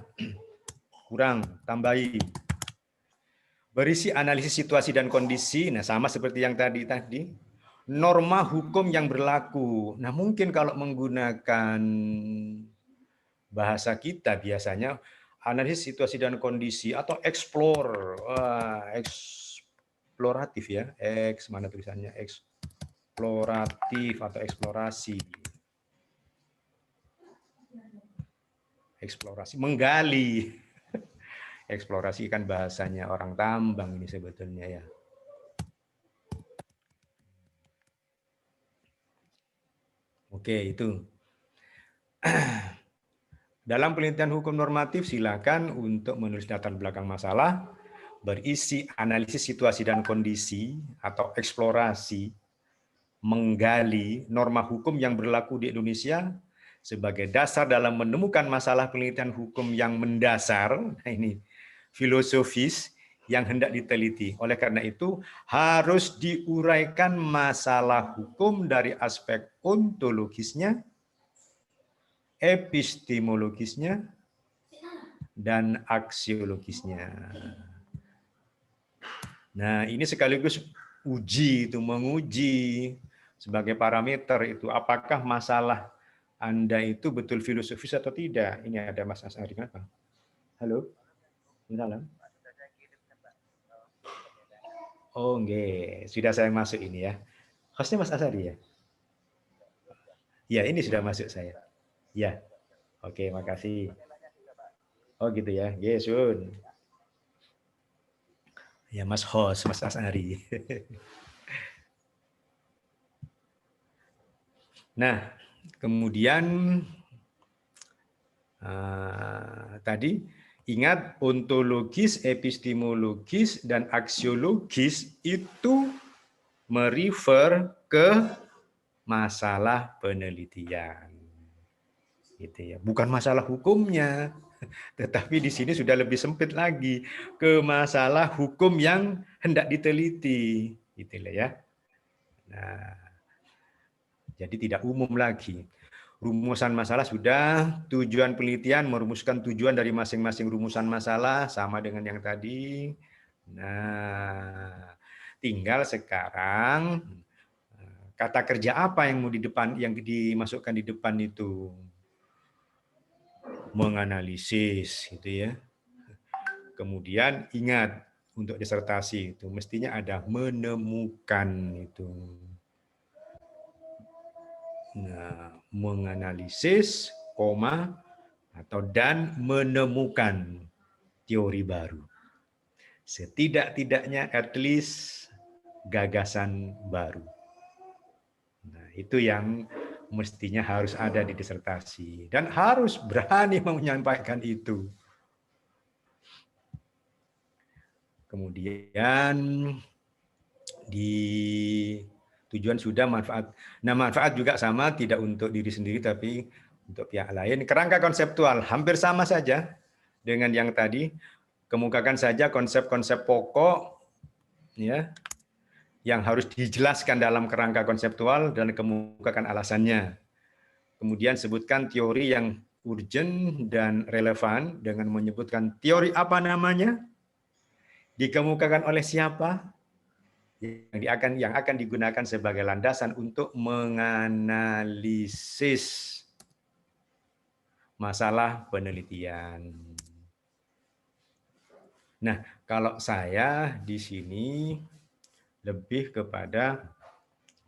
Kurang, tambahi. Berisi analisis situasi dan kondisi, nah sama seperti yang tadi. Norma hukum yang berlaku. Nah, mungkin kalau menggunakan bahasa kita biasanya analisis situasi dan kondisi atau explore, eksploratif ya, mana tulisannya, eksploratif atau eksplorasi. Eksplorasi, menggali. Eksplorasi kan bahasanya orang tambang ini sebetulnya ya. Oke, itu. Dalam penelitian hukum normatif, silakan untuk menulis latar belakang masalah, berisi analisis situasi dan kondisi atau eksplorasi, menggali norma hukum yang berlaku di Indonesia sebagai dasar dalam menemukan masalah penelitian hukum yang mendasar, nah ini filosofis yang hendak diteliti. Oleh karena itu, harus diuraikan masalah hukum dari aspek ontologisnya, epistemologisnya, dan aksiologisnya. Nah, ini sekaligus uji, itu menguji sebagai parameter itu apakah masalah Anda itu betul filosofis atau tidak. Ini ada Mas Asari, kenapa? Halo? Salam. Oh, enggak. Sudah saya masuk ini ya. Hostnya Mas Asari ya? Ya, ini sudah masuk saya. Ya. Oke, makasih. Oh, gitu ya. Yesun. Ya, Mas host, Mas Asari. Nah, kemudian tadi ingat ontologis, epistemologis, dan aksiologis itu merefer ke masalah penelitian. Gitu ya. Bukan masalah hukumnya, tetapi di sini sudah lebih sempit lagi ke masalah hukum yang hendak diteliti. Gitu ya. Nah, jadi tidak umum lagi. Rumusan masalah sudah, tujuan penelitian merumuskan tujuan dari masing-masing rumusan masalah sama dengan yang tadi. Nah, tinggal sekarang kata kerja apa yang mau dimasukkan di depan itu? Menganalisis gitu ya. Kemudian ingat untuk disertasi itu mestinya ada menemukan itu. Nah, menganalisis, dan menemukan teori baru. Setidak-tidaknya at least gagasan baru. Nah, itu yang mestinya harus ada di disertasi. Dan harus berani menyampaikan itu. Kemudian di tujuan sudah, manfaat. Nah, manfaat juga sama, tidak untuk diri sendiri tapi untuk pihak lain. Kerangka konseptual hampir sama saja dengan yang tadi. Kemukakan saja konsep-konsep pokok ya, yang harus dijelaskan dalam kerangka konseptual dan kemukakan alasannya. Kemudian sebutkan teori yang urgent dan relevan dengan menyebutkan teori apa namanya, dikemukakan oleh siapa, yang akan digunakan sebagai landasan untuk menganalisis masalah penelitian. Nah, kalau saya di sini lebih kepada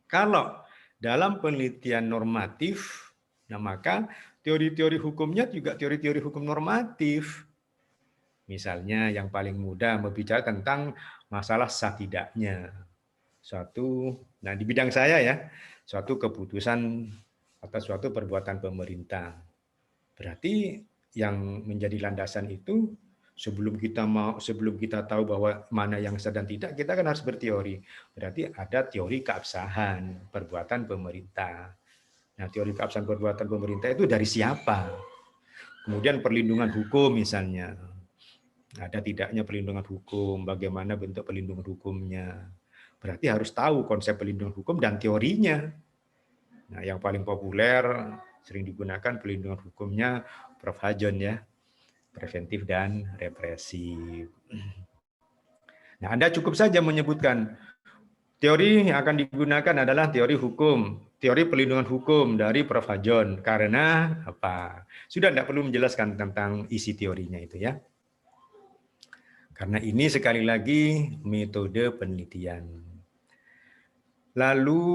kalau dalam penelitian normatif, nah maka teori-teori hukumnya juga teori-teori hukum normatif. Misalnya yang paling mudah berbicara tentang masalah sah tidaknya. Nah di bidang saya ya, suatu keputusan atau suatu perbuatan pemerintah. Berarti yang menjadi landasan itu sebelum kita tahu bahwa mana yang sah dan tidak, kita kan harus berteori. Berarti ada teori keabsahan perbuatan pemerintah. Nah, teori keabsahan perbuatan pemerintah itu dari siapa? Kemudian perlindungan hukum misalnya. Ada tidaknya perlindungan hukum, bagaimana bentuk perlindungan hukumnya. Berarti harus tahu konsep perlindungan hukum dan teorinya. Nah, yang paling populer sering digunakan perlindungan hukumnya Prof. Hajon ya, preventif dan represif. Nah, Anda cukup saja menyebutkan teori yang akan digunakan adalah teori hukum, teori perlindungan hukum dari Prof. Hajon. Karena apa? Sudah tidak perlu menjelaskan tentang isi teorinya itu ya. Karena ini sekali lagi metode penelitian. Lalu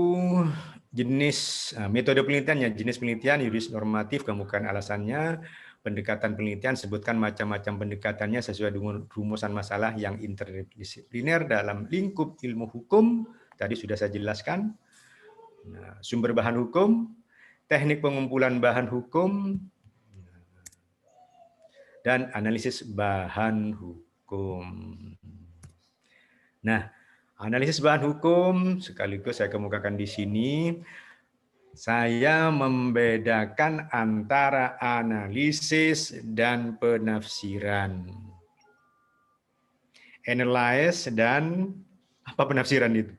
jenis metode penelitiannya, jenis penelitian, yuris normatif, kemukakan alasannya, pendekatan penelitian, sebutkan macam-macam pendekatannya sesuai dengan rumusan masalah yang interdisipliner dalam lingkup ilmu hukum, tadi sudah saya jelaskan. Nah, sumber bahan hukum, teknik pengumpulan bahan hukum, dan analisis bahan hukum. Nah, analisis bahan hukum sekaligus saya kemukakan di sini. Saya membedakan antara analisis dan penafsiran. Analyze dan apa penafsiran itu?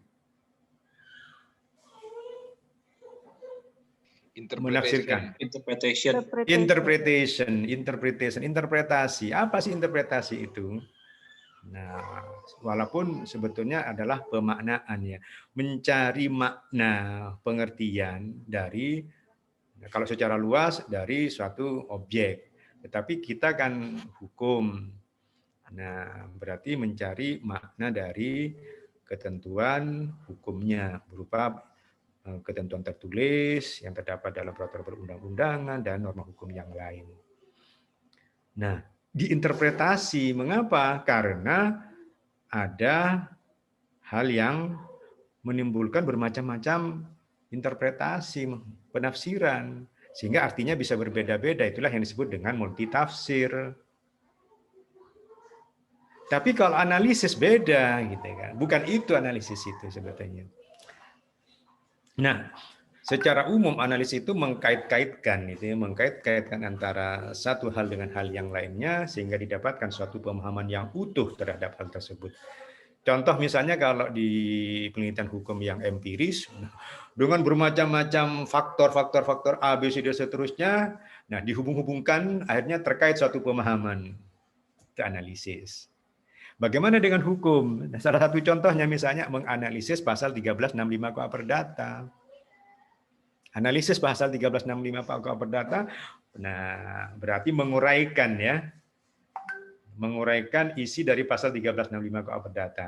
Menafsirkan. Interpretasi. Apa sih interpretasi itu? Nah, walaupun sebetulnya adalah pemaknaan ya, mencari makna pengertian dari, kalau secara luas dari suatu objek, tetapi kita kan hukum. Nah, berarti mencari makna dari ketentuan hukumnya berupa ketentuan tertulis yang terdapat dalam peraturan perundang-undangan dan norma hukum yang lain. Nah, diinterpretasi. Mengapa? Karena ada hal yang menimbulkan bermacam-macam interpretasi, penafsiran, sehingga artinya bisa berbeda-beda. Itulah yang disebut dengan multitafsir. Tapi kalau analisis beda, gitu kan? Bukan itu analisis itu sebetulnya. Nah, secara umum analisis itu mengkait-kaitkan antara satu hal dengan hal yang lainnya sehingga didapatkan suatu pemahaman yang utuh terhadap hal tersebut. Contoh misalnya kalau di penelitian hukum yang empiris dengan bermacam-macam faktor A, B, C, D seterusnya, nah dihubung-hubungkan akhirnya terkait suatu pemahaman, itu analisis. Bagaimana dengan hukum? Nah, salah satu contohnya misalnya menganalisis pasal 1365 KUA Perdata. Analisis pasal 1365 KUA Perdata, nah berarti menguraikan ya, menguraikan isi dari pasal 1365 KUA Perdata.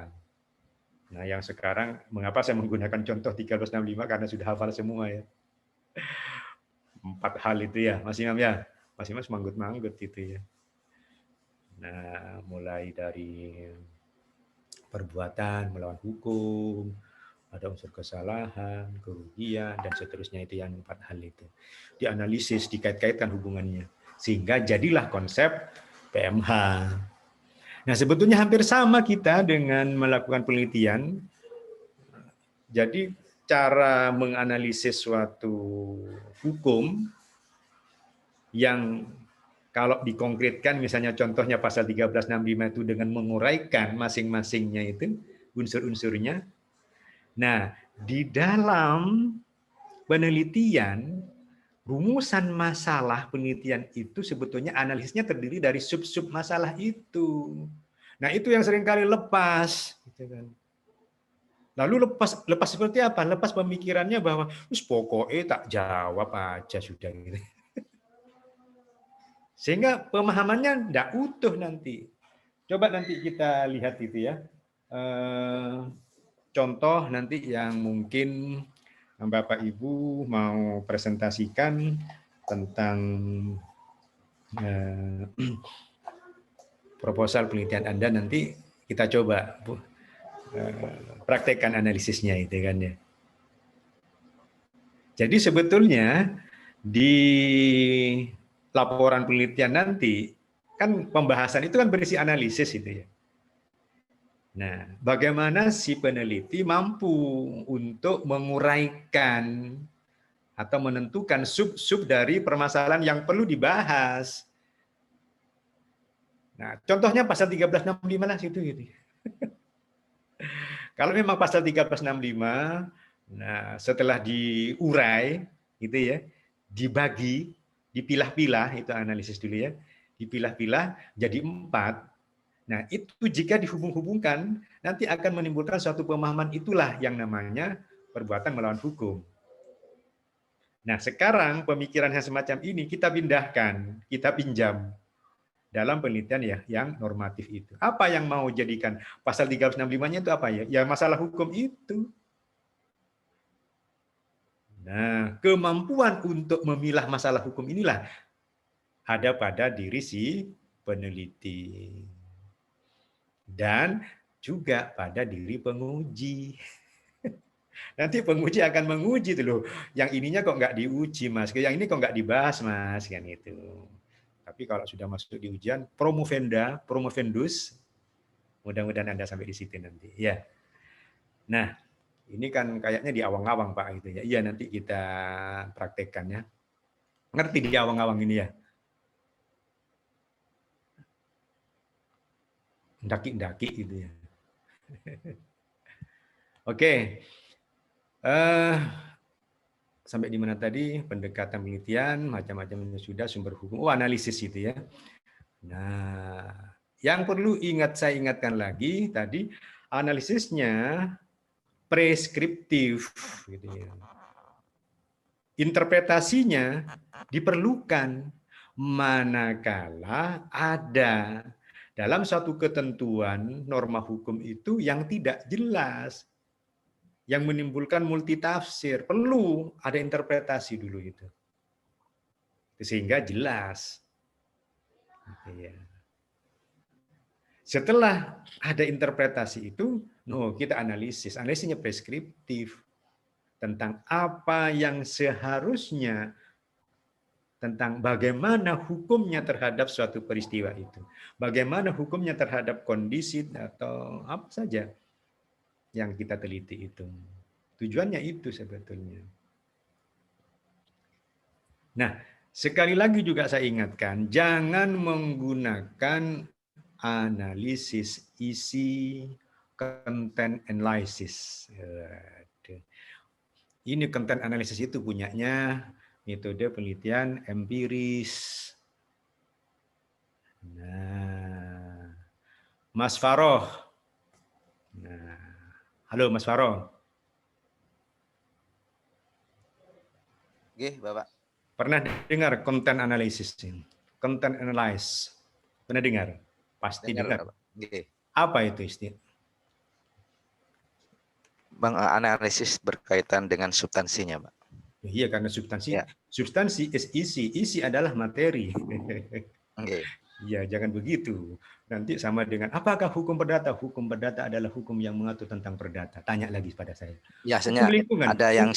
Nah yang sekarang, mengapa saya menggunakan contoh 1365 karena sudah hafal semua ya. 4 hal itu ya, Mas Imam ya, Mas Imam manggut-manggut itu ya. Nah mulai dari perbuatan melawan hukum, ada unsur kesalahan, kerugian, dan seterusnya, itu yang 4 hal itu. Dianalisis, dikait-kaitkan hubungannya. Sehingga jadilah konsep PMH. Nah, sebetulnya hampir sama kita dengan melakukan penelitian. Jadi, cara menganalisis suatu hukum yang kalau dikonkretkan, misalnya contohnya pasal 1365 itu dengan menguraikan masing-masingnya itu, unsur-unsurnya. Nah, di dalam penelitian, rumusan masalah penelitian itu sebetulnya analisisnya terdiri dari sub-sub masalah itu. Nah, itu yang seringkali lepas. Gitu kan. Lalu lepas seperti apa? Lepas pemikirannya bahwa pokoknya tak jawab aja sudah. Gitu. Sehingga pemahamannya tidak utuh nanti. Coba nanti kita lihat itu ya. Contoh nanti yang mungkin Bapak Ibu mau presentasikan tentang proposal penelitian Anda, nanti kita coba praktekkan analisisnya itu kan ya. Jadi sebetulnya di laporan penelitian nanti kan pembahasan itu kan berisi analisis itu ya. Nah, bagaimana si peneliti mampu untuk menguraikan atau menentukan sub-sub dari permasalahan yang perlu dibahas. Nah, contohnya pasal 1365 lah situ gitu. Kalau memang pasal 1365, nah setelah diurai gitu ya, dibagi, dipilah-pilah, itu analisis dulu ya, dipilah-pilah jadi 4. Nah, itu jika dihubung-hubungkan, nanti akan menimbulkan suatu pemahaman, itulah yang namanya perbuatan melawan hukum. Nah, sekarang pemikiran yang semacam ini kita pindahkan, kita pinjam dalam penelitian ya yang normatif itu. Apa yang mau jadikan pasal 365-nya itu apa ya? Ya masalah hukum itu. Nah, kemampuan untuk memilah masalah hukum inilah ada pada diri si peneliti. Dan juga pada diri penguji. Nanti penguji akan menguji tuh loh. Yang ininya kok nggak diuji mas, yang ini kok nggak dibahas mas, kan itu. Tapi kalau sudah masuk di ujian, promovendus, mudah-mudahan Anda sampai di situ nanti. Ya. Nah, ini kan kayaknya di awang-awang Pak gitu ya. Iya nanti kita praktekkan ya. Ngerti di awang-awang ini ya. Daki-daki gitu ya. Oke. Sampai di mana tadi? Pendekatan penelitian, macam-macamnya sudah, sumber hukum. Oh, analisis itu ya. Nah, yang perlu saya ingatkan lagi tadi, analisisnya preskriptif. Gitu ya. Interpretasinya diperlukan manakala ada dalam suatu ketentuan norma hukum itu yang tidak jelas, yang menimbulkan multitafsir, perlu ada interpretasi dulu itu, sehingga jelas. Setelah ada interpretasi itu, kita analisisnya preskriptif tentang apa yang seharusnya, tentang bagaimana hukumnya terhadap suatu peristiwa itu. Bagaimana hukumnya terhadap kondisi atau apa saja yang kita teliti itu. Tujuannya itu sebetulnya. Nah, sekali lagi juga saya ingatkan, jangan menggunakan analisis isi, content analysis. Ini content analysis itu punyanya metode penelitian empiris. Nah, Mas Faroh. Nah, halo Mas Faroh. Oke, Bapak. Pernah dengar content analysis? Content analyze. Pernah dengar? Pasti dengar. Apa itu istilah? Menganalisis berkaitan dengan substansinya, Pak. Iya, karena substansi, Ya. Substansi is isi, isi adalah materi. Oke. Iya, jangan begitu. Nanti sama dengan apakah hukum perdata? Hukum perdata adalah hukum yang mengatur tentang perdata. Tanya lagi pada saya. Biasanya ada yang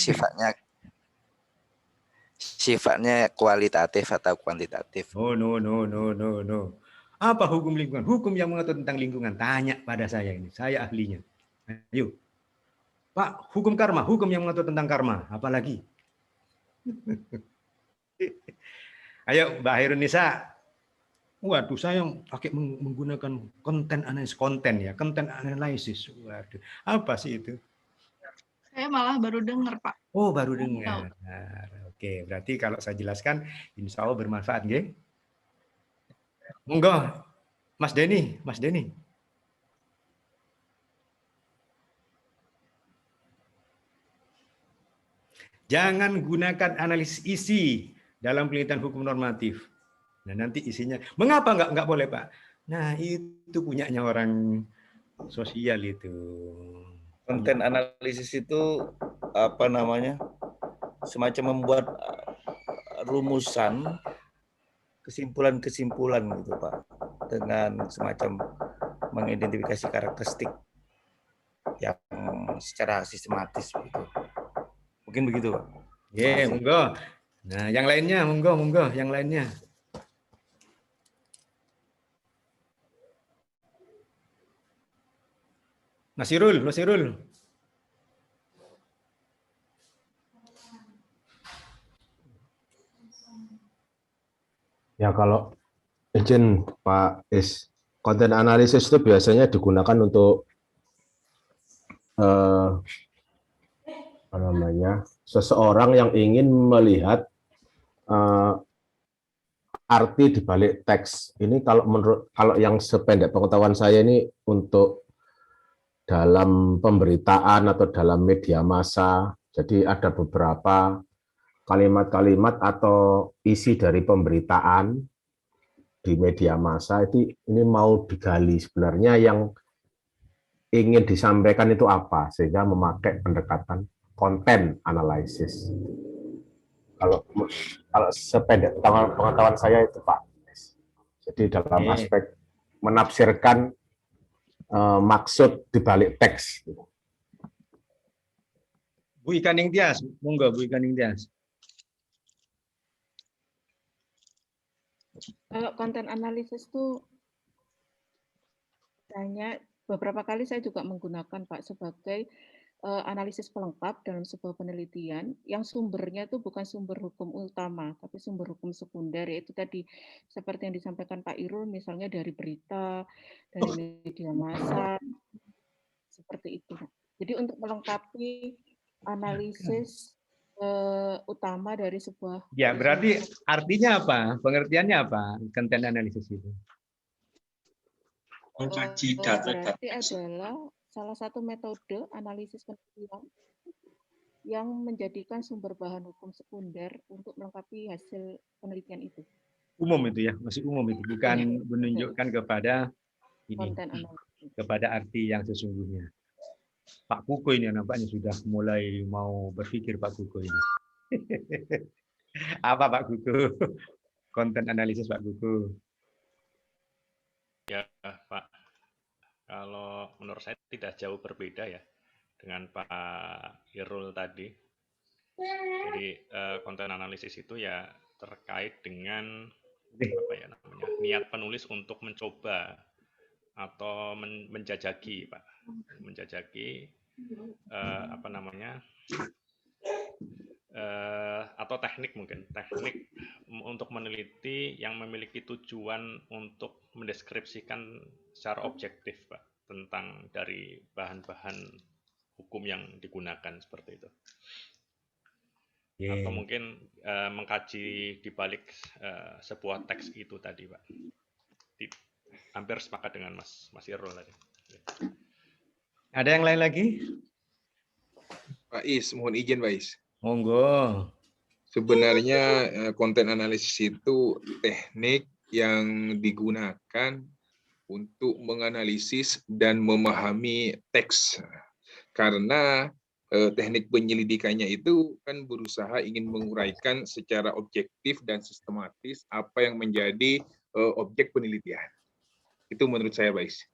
sifatnya kualitatif atau kuantitatif. Oh, no. Apa hukum lingkungan? Hukum yang mengatur tentang lingkungan. Tanya pada saya ini. Saya ahlinya. Ayo. Pak, hukum karma. Hukum yang mengatur tentang karma. Apalagi? Ayo, Mbak Hairunisa. Waduh, saya pakai menggunakan konten analisis. Waduh, apa sih itu? Saya malah baru dengar, Pak. Oh, baru dengar. Oke, berarti kalau saya jelaskan, insya Allah bermanfaat, nggih? Monggo, Mas Denny, Mas Denny. Jangan gunakan analisis isi dalam penelitian hukum normatif. Nah, nanti isinya, mengapa nggak boleh, Pak? Nah, itu punyanya orang sosial itu. Konten analisis itu apa namanya? Semacam membuat rumusan kesimpulan-kesimpulan gitu, Pak. Dengan semacam mengidentifikasi karakteristik yang secara sistematis gitu. Mungkin begitu, Pak. Ya, monggo. Nah, yang lainnya, monggo, yang lainnya. Mas Irul. Ya kalau izin Pak Is, konten analisis itu biasanya digunakan untuk seseorang yang ingin melihat arti di balik teks. Ini kalau yang sependek pengetahuan saya ini untuk dalam pemberitaan atau dalam media massa. Jadi ada beberapa kalimat-kalimat atau isi dari pemberitaan di media massa ini mau digali sebenarnya yang ingin disampaikan itu apa, sehingga memakai pendekatan konten analisis. Kalau sependek pengetahuan saya itu, Pak. Jadi dalam aspek menafsirkan maksud di balik teks. Bu Ikaning Tias, monggo Bu Ikaning Tias. Kalau konten analisis itu beberapa kali saya juga menggunakan, Pak, sebagai analisis pelengkap dalam sebuah penelitian yang sumbernya itu bukan sumber hukum utama, tapi sumber hukum sekunder, yaitu tadi seperti yang disampaikan Pak Irul, misalnya dari berita, dari media massa, seperti itu. Jadi untuk melengkapi analisis utama dari sebuah. Ya, berarti artinya apa? Pengertiannya apa? Konten analisis itu? Mengkaji data. Berarti adalah salah satu metode analisis penelitian yang menjadikan sumber bahan hukum sekunder untuk melengkapi hasil penelitian itu. Umum itu ya, masih umum itu, bukan menunjukkan kepada ini, konten analisis, kepada arti yang sesungguhnya. Pak Kuko ini nampaknya sudah mulai mau berpikir Pak Kuko ini. Apa Pak Kuko? Konten analisis Pak Kuko. Ya Pak, kalau menurut saya tidak jauh berbeda ya dengan Pak Irul tadi. Jadi konten analisis itu ya terkait dengan apa ya namanya, niat penulis untuk mencoba atau menjajaki, Pak, menjajaki apa namanya, atau teknik untuk meneliti yang memiliki tujuan untuk mendeskripsikan secara objektif, Pak, tentang dari bahan-bahan hukum yang digunakan seperti itu. Atau mungkin mengkaji di balik sebuah teks itu tadi, Pak. Hampir sepakat dengan Mas Irul tadi. Ada yang lain lagi? Pak Is, mohon izin Pak Is. Monggo. Sebenarnya konten analisis itu teknik yang digunakan untuk menganalisis dan memahami teks. Karena teknik penyelidikannya itu kan berusaha ingin menguraikan secara objektif dan sistematis apa yang menjadi objek penelitian. Itu menurut saya, Pak Is.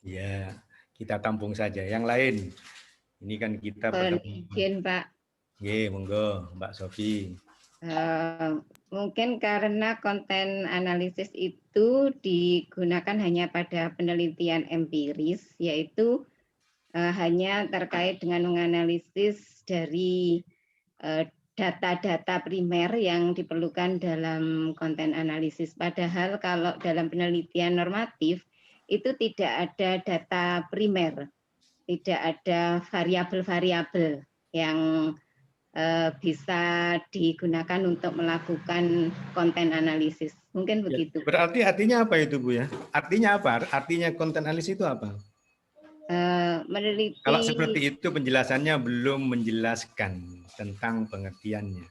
Ya, kita tampung saja. Yang lain, ini kan kita izin Pak. Ye, monggo Mbak Sofi. Mungkin karena konten analisis itu digunakan hanya pada penelitian empiris, yaitu hanya terkait dengan menganalisis dari data-data primer yang diperlukan dalam konten analisis. Padahal kalau dalam penelitian normatif itu tidak ada data primer, tidak ada variabel-variabel yang bisa digunakan untuk melakukan konten analisis. Mungkin begitu. Berarti artinya apa itu, Bu ya? Artinya apa? Artinya konten analisis itu apa? Meneliti. Kalau seperti itu penjelasannya belum menjelaskan tentang pengertiannya.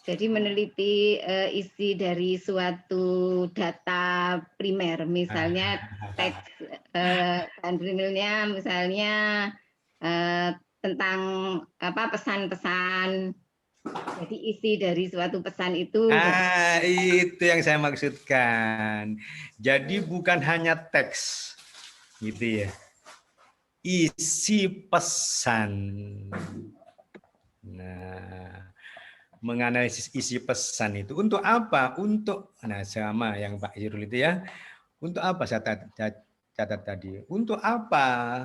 Jadi meneliti isi dari suatu data primer, misalnya teks bahan primernya, misalnya tentang apa pesan-pesan. Jadi isi dari suatu pesan itu. Itu yang saya maksudkan. Jadi bukan hanya teks, gitu ya. Isi pesan. Nah, menganalisis isi pesan itu untuk apa? Untuk, nah sama yang Pak Irul itu ya. Untuk apa saya catat tadi? Untuk apa?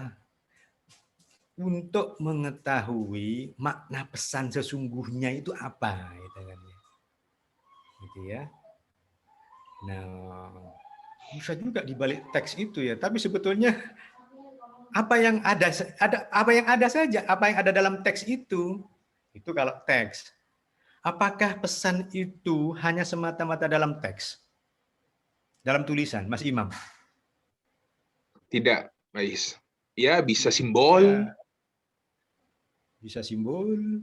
Untuk mengetahui makna pesan sesungguhnya itu apa, gitu kan ya. Gitu ya. Nah, bisa juga dibalik teks itu ya, tapi sebetulnya apa yang ada saja, apa yang ada dalam teks itu kalau teks. Apakah pesan itu hanya semata-mata dalam teks? Dalam tulisan, Mas Imam? Tidak, Bais. Ya, bisa simbol. Ya. Bisa simbol.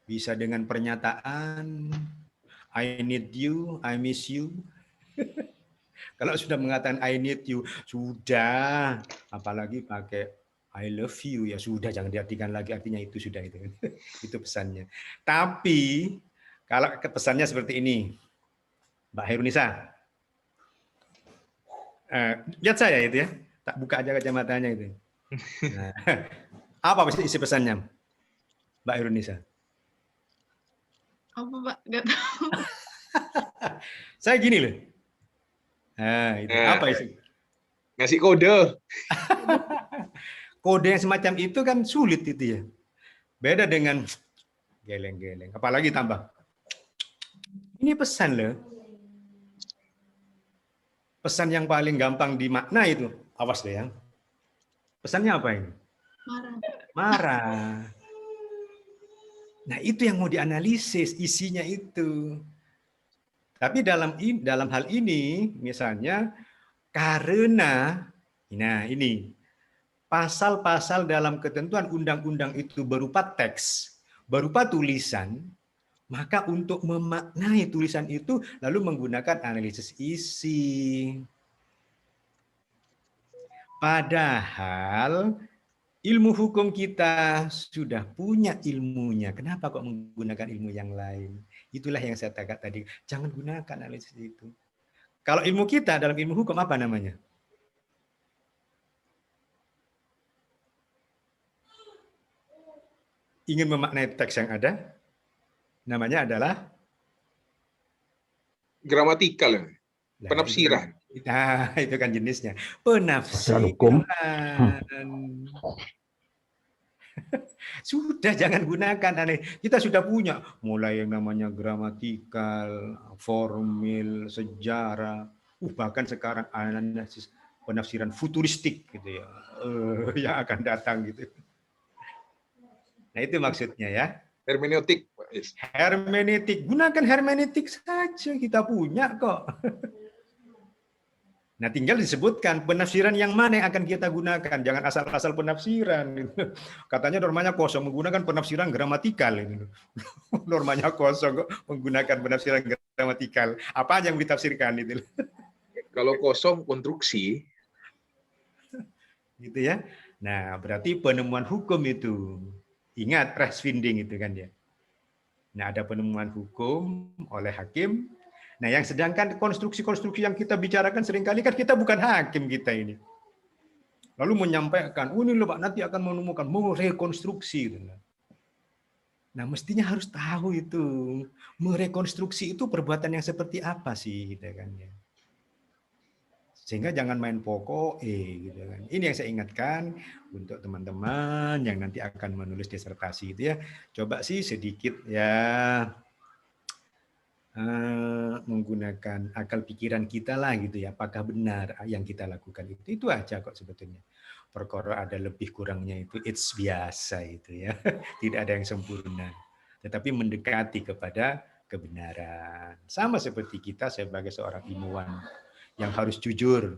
Bisa dengan pernyataan. I need you, I miss you. Kalau sudah mengatakan I need you, sudah. Apalagi pakai I love you, ya sudah, jangan diartikan lagi, artinya itu sudah itu. Itu pesannya. Tapi kalau pesannya seperti ini, Mbak Herunisa, lihat saya itu ya, tak buka aja kacamatanya itu. Nah, apa isi pesannya, Mbak Herunisa? Apa Pak? Nggak tahu. Saya gini loh. Nah, itu apa isi? Ngasih kode. Kode yang semacam itu kan sulit itu ya. Beda dengan geleng-geleng. Apalagi tambah. Ini pesan loh. Pesan yang paling gampang dimakna itu. Awas deh ya. Pesannya apa ini? Marah. Marah. Nah, itu yang mau dianalisis, isinya itu. Tapi dalam hal ini, misalnya, karena, nah ini, pasal-pasal dalam ketentuan undang-undang itu berupa teks, berupa tulisan, maka untuk memaknai tulisan itu lalu menggunakan analisis isi. Padahal ilmu hukum kita sudah punya ilmunya. Kenapa kok menggunakan ilmu yang lain? Itulah yang saya katakan tadi. Jangan gunakan analisis itu. Kalau ilmu kita dalam ilmu hukum apa namanya? Ingin memaknai teks yang ada, namanya adalah gramatikal, penafsiran. Nah, itu kan jenisnya. Penafsiran hukum. Sudah, jangan gunakan aneh. Kita sudah punya mulai yang namanya gramatikal, formil, sejarah, bahkan sekarang analisis penafsiran futuristik gitu ya, yang akan datang gitu. Nah, itu maksudnya ya. Hermeneutik. Hermeneutik, gunakan hermeneutik saja, kita punya kok. Nah, tinggal disebutkan penafsiran yang mana yang akan kita gunakan. Jangan asal-asal penafsiran. Katanya normanya kosong, menggunakan penafsiran gramatikal. Normanya kosong kok menggunakan penafsiran gramatikal. Apa yang ditafsirkan itu? Kalau kosong, konstruksi. Gitu ya. Nah, berarti penemuan hukum itu. Ingat, res finding itu kan ya. Nah, ada penemuan hukum oleh hakim. Nah, yang sedangkan konstruksi-konstruksi yang kita bicarakan seringkali kan kita bukan hakim kita ini. Lalu menyampaikan, ini loh Pak, nanti akan menemukan, mau rekonstruksi. Nah, mestinya harus tahu itu. Merekonstruksi itu perbuatan yang seperti apa sih? Gitu kan, ya. Sehingga jangan main pokok gitu kan. Ini yang saya ingatkan untuk teman-teman yang nanti akan menulis disertasi itu ya. Coba sih sedikit ya menggunakan akal pikiran kita lah gitu ya. Apakah benar yang kita lakukan itu aja kok sebetulnya. Perkara ada lebih kurangnya itu it's biasa itu ya. Tidak ada yang sempurna. Tetapi mendekati kepada kebenaran. Sama seperti kita sebagai seorang ilmuwan yang harus jujur.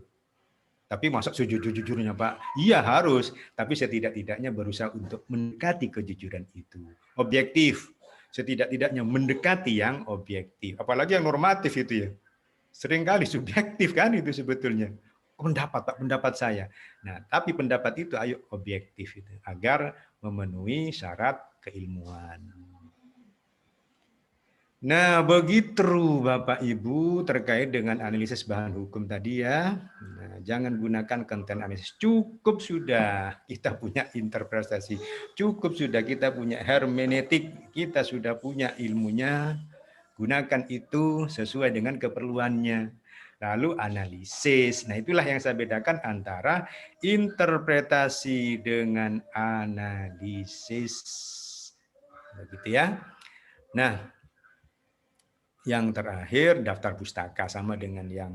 Tapi masa sejujur-jujurnya Pak? Iya harus, tapi setidak-tidaknya berusaha untuk mendekati kejujuran itu. Objektif, setidak-tidaknya mendekati yang objektif. Apalagi yang normatif itu ya. Seringkali subjektif kan itu sebetulnya. Pendapat Pak, pendapat saya. Nah, tapi pendapat itu ayo objektif itu agar memenuhi syarat keilmuan. Nah, begitu Bapak Ibu terkait dengan analisis bahan hukum tadi ya. Nah, jangan gunakan konten analisis. Cukup sudah kita punya interpretasi. Cukup sudah kita punya hermeneutik. Kita sudah punya ilmunya. Gunakan itu sesuai dengan keperluannya. Lalu analisis. Nah, itulah yang saya bedakan antara interpretasi dengan analisis. Begitu ya. Nah, yang terakhir, daftar pustaka sama dengan yang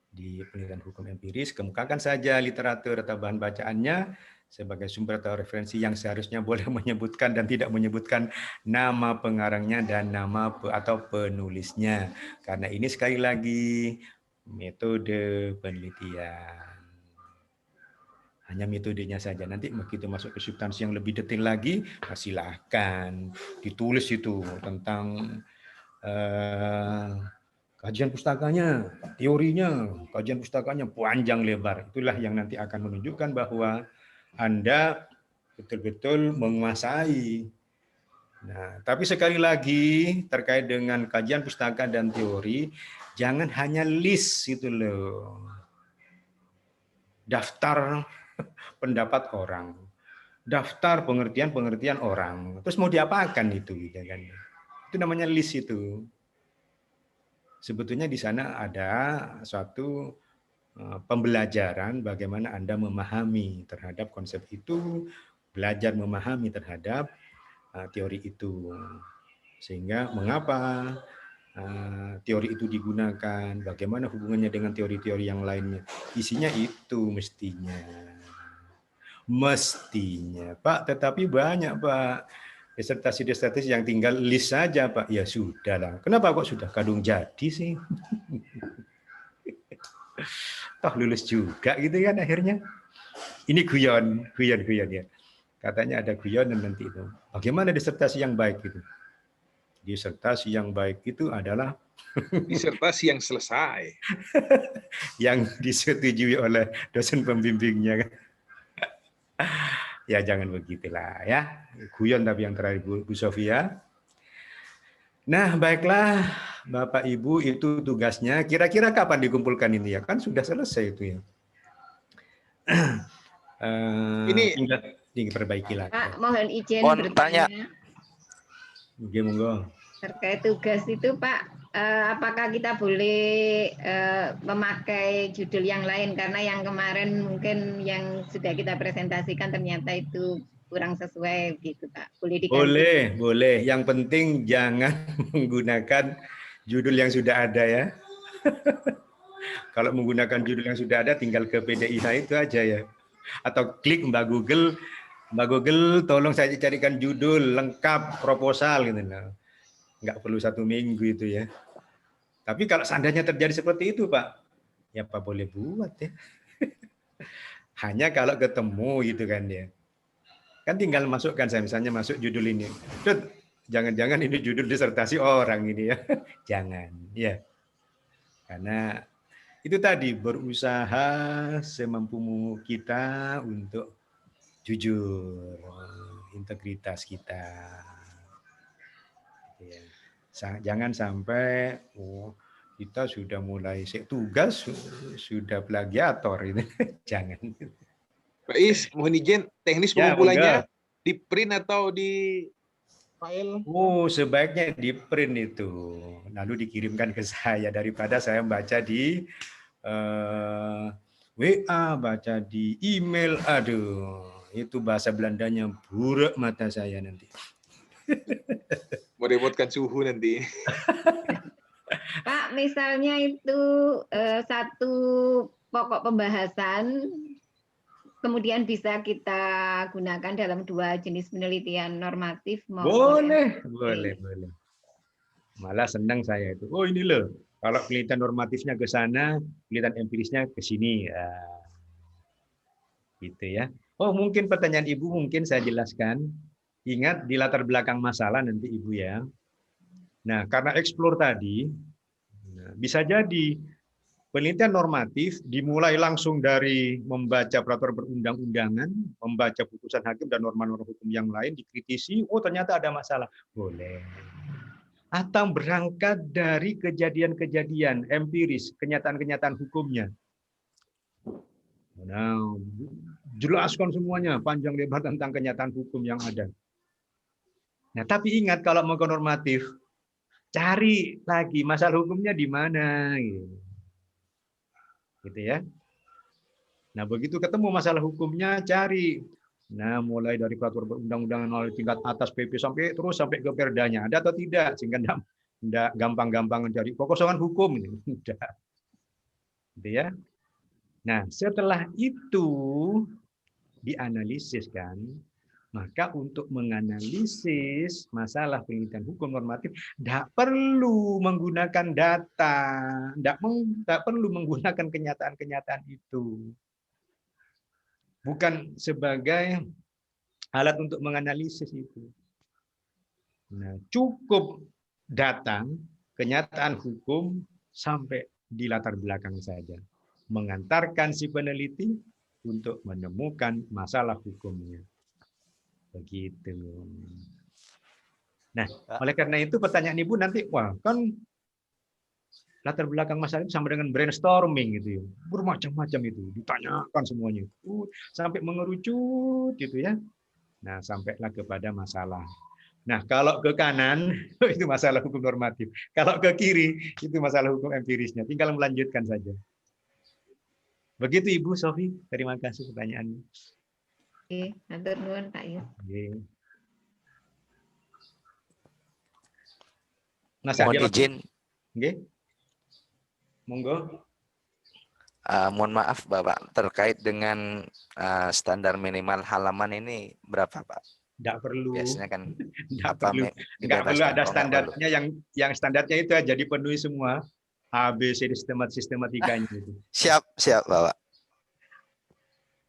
di penelitian hukum empiris. Kemukakan saja literatur atau bahan bacaannya sebagai sumber atau referensi yang seharusnya boleh menyebutkan dan tidak menyebutkan nama pengarangnya dan nama atau penulisnya. Karena ini sekali lagi metode penelitian. Hanya metodenya saja. Nanti begitu masuk ke substansi yang lebih detail lagi, silahkan ditulis itu tentang kajian pustakanya, teorinya, kajian pustakanya panjang lebar. Itulah yang nanti akan menunjukkan bahwa Anda betul-betul menguasai. Nah, tapi sekali lagi terkait dengan kajian pustaka dan teori, jangan hanya list itu loh. Daftar pendapat orang, daftar pengertian-pengertian orang. Terus mau diapakan itu gitu kan? Itu namanya list itu. Sebetulnya di sana ada suatu pembelajaran bagaimana Anda memahami terhadap konsep itu, belajar memahami terhadap teori itu. Sehingga mengapa teori itu digunakan, bagaimana hubungannya dengan teori-teori yang lainnya. Isinya itu mestinya. Mestinya, Pak, tetapi banyak, Pak. Disertasi yang tinggal list saja Pak. Ya sudah lah. Kenapa kok sudah kadung jadi sih? Toh lulus juga gitu kan akhirnya. Ini guyon ya. Katanya ada guyonan nanti itu. Bagaimana disertasi yang baik itu? Disertasi yang baik itu adalah disertasi yang selesai. Yang disetujui oleh dosen pembimbingnya. Ya jangan begitulah ya. Guyon tapi yang terakhir Bu Sofia. Nah baiklah Bapak Ibu itu tugasnya. Kira-kira kapan dikumpulkan ini ya? Kan sudah selesai itu ya. Tinggal diperbaiki lagi. Pak, mohon izin bertanya. Monggo. Terkait tugas itu Pak, apakah kita boleh memakai judul yang lain karena yang kemarin mungkin yang sudah kita presentasikan ternyata itu kurang sesuai gitu Pak. Boleh diganti? Boleh. Yang penting jangan menggunakan judul yang sudah ada ya. Kalau menggunakan judul yang sudah ada tinggal ke PDIH itu aja ya. Atau klik Mbak Google tolong saya carikan judul lengkap proposal gitu. Nggak perlu 1 minggu itu ya. Tapi kalau seandainya terjadi seperti itu Pak, ya Pak boleh buat ya. Hanya kalau ketemu gitu kan ya. Kan tinggal masukkan saya misalnya masuk judul ini. Jangan-jangan ini judul disertasi orang ini ya. Jangan ya. Karena itu tadi berusaha semampu kita untuk jujur, integritas kita. Ya. Jangan sampai kita sudah mulai tugas sudah plagiator ini. Jangan. Pak Is, mohon izin teknis pengumpulannya di print atau di file? Sebaiknya di print itu. Lalu dikirimkan ke saya daripada saya membaca di WA, baca di email. Aduh, itu bahasa Belandanya burak mata saya nanti. Merepotkan suhu nanti. Pak, misalnya itu satu pokok pembahasan, kemudian bisa kita gunakan dalam 2 jenis penelitian normatif maupun Boleh. Malah senang saya itu. Oh ini loh, kalau penelitian normatifnya ke sana, penelitian empirisnya ke sini. Ya. Gitu ya. Oh mungkin pertanyaan Ibu mungkin saya jelaskan. Ingat di latar belakang masalah nanti Ibu ya. Nah karena explore tadi, bisa jadi penelitian normatif dimulai langsung dari membaca peraturan perundang-undangan, membaca putusan hakim dan norma-norma hukum yang lain, dikritisi, oh ternyata ada masalah. Boleh. Atau berangkat dari kejadian-kejadian empiris, kenyataan-kenyataan hukumnya. Nah, jelaskan semuanya panjang lebar tentang kenyataan hukum yang ada. Nah, tapi ingat kalau mau ke normatif, cari lagi masalah hukumnya di mana, gitu ya. Nah, begitu ketemu masalah hukumnya, cari. Nah, mulai dari peraturan perundang-undangan melalui tingkat atas PP sampai terus sampai ke perdanya, ada atau tidak, sehingga tidak gampang-gampang mencari kekosongan hukum, gitu ya. Nah, setelah itu dianalisis kan, maka untuk menganalisis masalah penelitian hukum normatif tidak perlu menggunakan data, tidak perlu menggunakan kenyataan-kenyataan itu. Bukan sebagai alat untuk menganalisis itu. Nah, cukup datang kenyataan hukum sampai di latar belakang saja. Mengantarkan si peneliti untuk menemukan masalah hukumnya. Begitu. Nah, oleh karena itu pertanyaan Ibu nanti, wah kan latar belakang masalah itu sama dengan brainstorming gitu ya. Bermacam-macam itu, ditanyakan semuanya. Sampai mengerucut gitu ya. Nah, sampailah kepada masalah. Nah, kalau ke kanan itu masalah hukum normatif. Kalau ke kiri itu masalah hukum empirisnya. Tinggal melanjutkan saja. Begitu Ibu Sofi, terima kasih pertanyaannya. Oke, matur nuwun Pak Yus. Mohon izin. Nggih. Monggo. Mohon maaf Bapak, terkait dengan standar minimal halaman ini berapa Pak? Tidak perlu. Biasanya kan nggak perlu ada standarnya, yang standarnya itu aja dipenuhi semua. A, B, C, sistematikanya itu. Siap Bapak.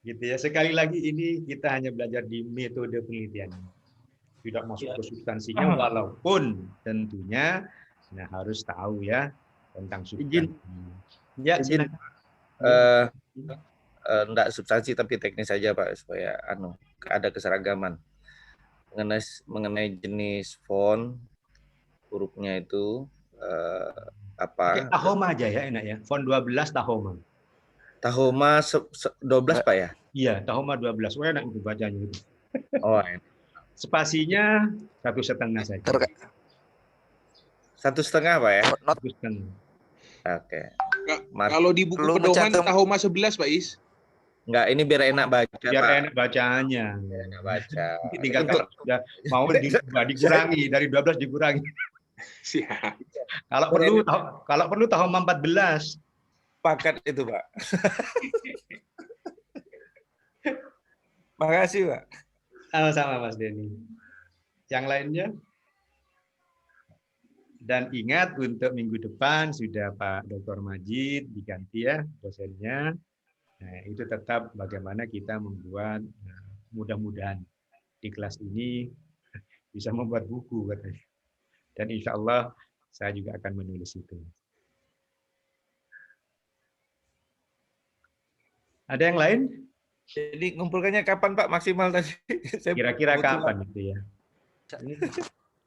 Gitu ya. Sekali lagi ini kita hanya belajar di metode penelitian. Tidak masuk ke substansinya, walaupun tentunya harus tahu ya tentang substansi. Ya, izin. Enggak substansi tapi teknis saja Pak, supaya ada keseragaman mengenai jenis font hurufnya itu apa. Tahoma aja ya enak ya. Font 12 Tahoma. Tahoma 12 Pak ya? Iya, Tahoma 12. Wah, enak itu bacanya itu. Oh, enak. Spasinya 1,5 saja. 1,5 Pak ya? 1,5. Oke. Kalau di buku pedoman Tahoma 11 Pak Is. Enggak, ini biar enak baca. Biar Pak. enak bacanya. Biar enak baca. Tinggal kalau sudah mau dikurangi, dari 12 dikurangi. Siap. Kalau perlu Tahoma 14. Pakat itu Pak. Makasih Pak. Sama-sama Mas Denny. Yang lainnya? Dan ingat untuk minggu depan sudah Pak Dr. Majid diganti ya dosennya. Nah, itu tetap bagaimana kita membuat, mudah-mudahan di kelas ini bisa membuat buku katanya. Dan insya Allah saya juga akan menulis itu. Ada yang lain? Jadi ngumpulkannya kapan Pak maksimal tadi? Kira-kira kapan itu ya?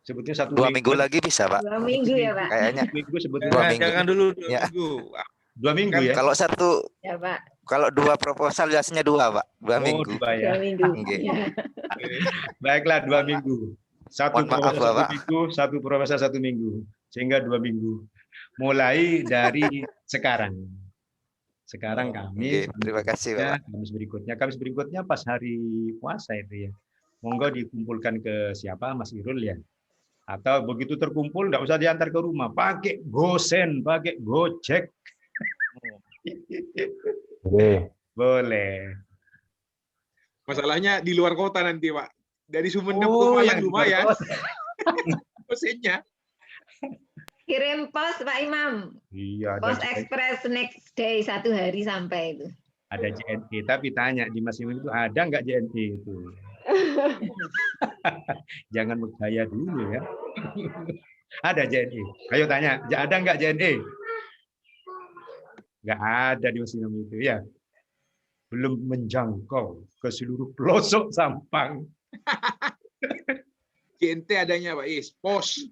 Sebutnya 1 minggu lagi bisa Pak? 2 minggu ya Pak? Kayaknya. Minggu sebutnya. 2 minggu. Jangan dulu 2 ya. minggu. 2 minggu ya? Kalau satu, ya Pak. Kalau 2 proposal biasanya 2 Pak, 2 minggu. 2 ya. 2 minggu. Ya. Baiklah 2 minggu. Satu maaf, proposal 1 Bapak. minggu, satu proposal 1 minggu, sehingga 2 minggu. Mulai dari sekarang. Sekarang Oke, Kamis, terima kasih Bapak. Kamis berikutnya pas hari puasa itu ya. Monggo dikumpulkan ke siapa, Mas Irul ya. Atau begitu terkumpul, nggak usah diantar ke rumah, pakai GoSend, pakai Gojek. Boleh. Masalahnya di luar kota nanti, Pak. Dari Sumeneb ke Oh, Malang yang di luar lumayan. kota. Gosennya. Kirim pos Pak Imam. Iya, Pos Express next day 1 hari sampai itu. ada JNE, tapi tanya di Mas Imam itu ada nggak JNE itu? Jangan bergaya dulu ya. Ada JNE. Ayo tanya, ada nggak JNE? Nggak ada di Mas Imam itu ya. Belum menjangkau ke seluruh pelosok Sampang. JNT adanya, Pak Is. Pos.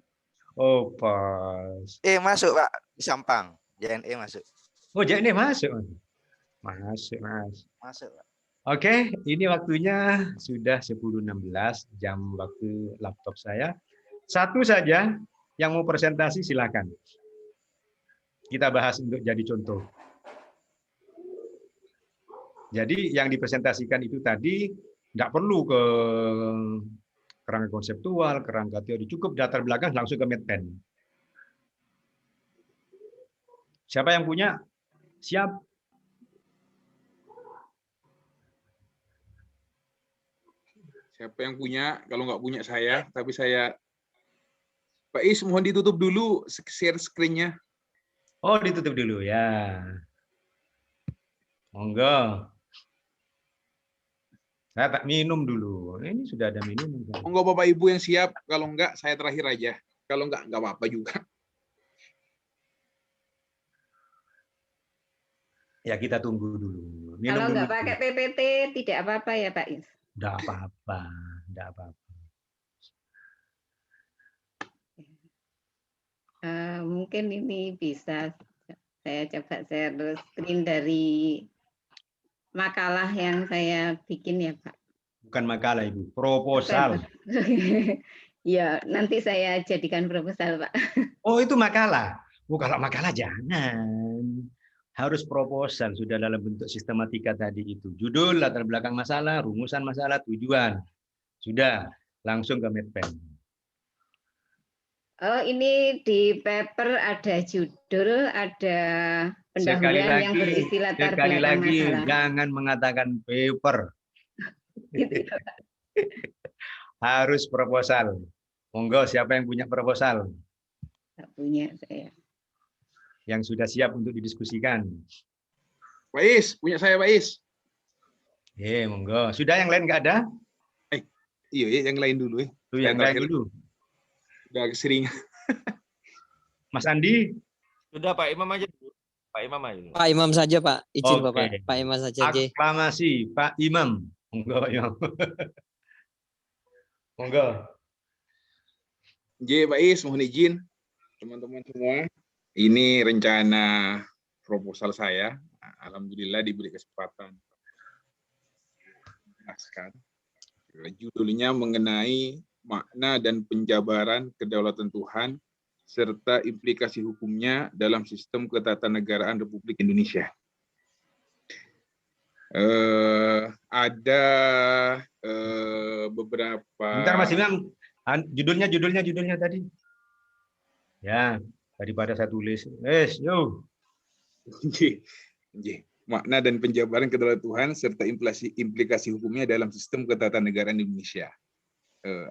Oh, pos. Masuk Pak di Sampang. JNE masuk. Oh, JNE masuk. Masuk, Mas. Masuk Pak. Oke, ini waktunya sudah 10.16 jam waktu laptop saya. Satu saja yang mau presentasi silakan. Kita bahas untuk jadi contoh. Jadi yang dipresentasikan itu tadi tidak perlu ke kerangka konseptual, kerangka teori, cukup latar belakang langsung ke Medpen. Siapa yang punya? Siap? Siapa yang punya? Kalau nggak punya saya, tapi saya... Pak Is, mohon ditutup dulu share screen-nya. Oh, ditutup dulu ya. Monggo. Saya tak minum dulu. Ini sudah ada minum. Monggo Bapak Ibu yang siap. Kalau enggak, saya terakhir aja. Kalau enggak apa-apa juga. Ya, kita tunggu dulu. Minum Kalau dulu. nggak pakai PPT tidak apa-apa ya Pak Is? Enggak apa-apa. Enggak apa-apa. Mungkin ini bisa saya coba share screen dari makalah yang saya bikin ya Pak. Bukan makalah Ibu, proposal. Ya, nanti saya jadikan proposal Pak. Oh, itu makalah. Oh, kalau makalah jangan. Harus proposal, sudah dalam bentuk sistematika tadi itu. Judul, latar belakang masalah, rumusan masalah, tujuan. Sudah, langsung ke Medpen. Oh, ini di paper ada judul, ada pendahuluan yang berisi latar sekali belakang lagi, masalah. jangan mengatakan paper. Gitu ya, Pak. Harus proposal. Monggo, siapa yang punya proposal? Nggak punya saya. Yang sudah siap untuk didiskusikan. Pak Is, punya saya Pak Is. Monggo. Sudah yang lain nggak ada? Iya, yang lain dulu. Tuh, yang lain dulu. Udah keseringan. Mas Andi? Sudah Pak Imam aja dulu. Pak Imam aja dulu. Pak Imam saja Pak. Izin Oke. Bapak. Pak Imam saja. Aklamasi Pak Imam. Monggo, Imam. Monggo. Pak Is, mohon izin teman-teman semua. Ini rencana proposal saya. Alhamdulillah diberi kesempatan. Judulnya mengenai makna dan penjabaran kedaulatan Tuhan serta implikasi hukumnya dalam sistem ketatanegaraan Republik Indonesia. Ada beberapa. Bentar Mas Imam, judulnya tadi. Ya, daripada saya tulis. Yo. Makna dan penjabaran kedaulatan Tuhan serta implikasi hukumnya dalam sistem ketatanegaraan Indonesia.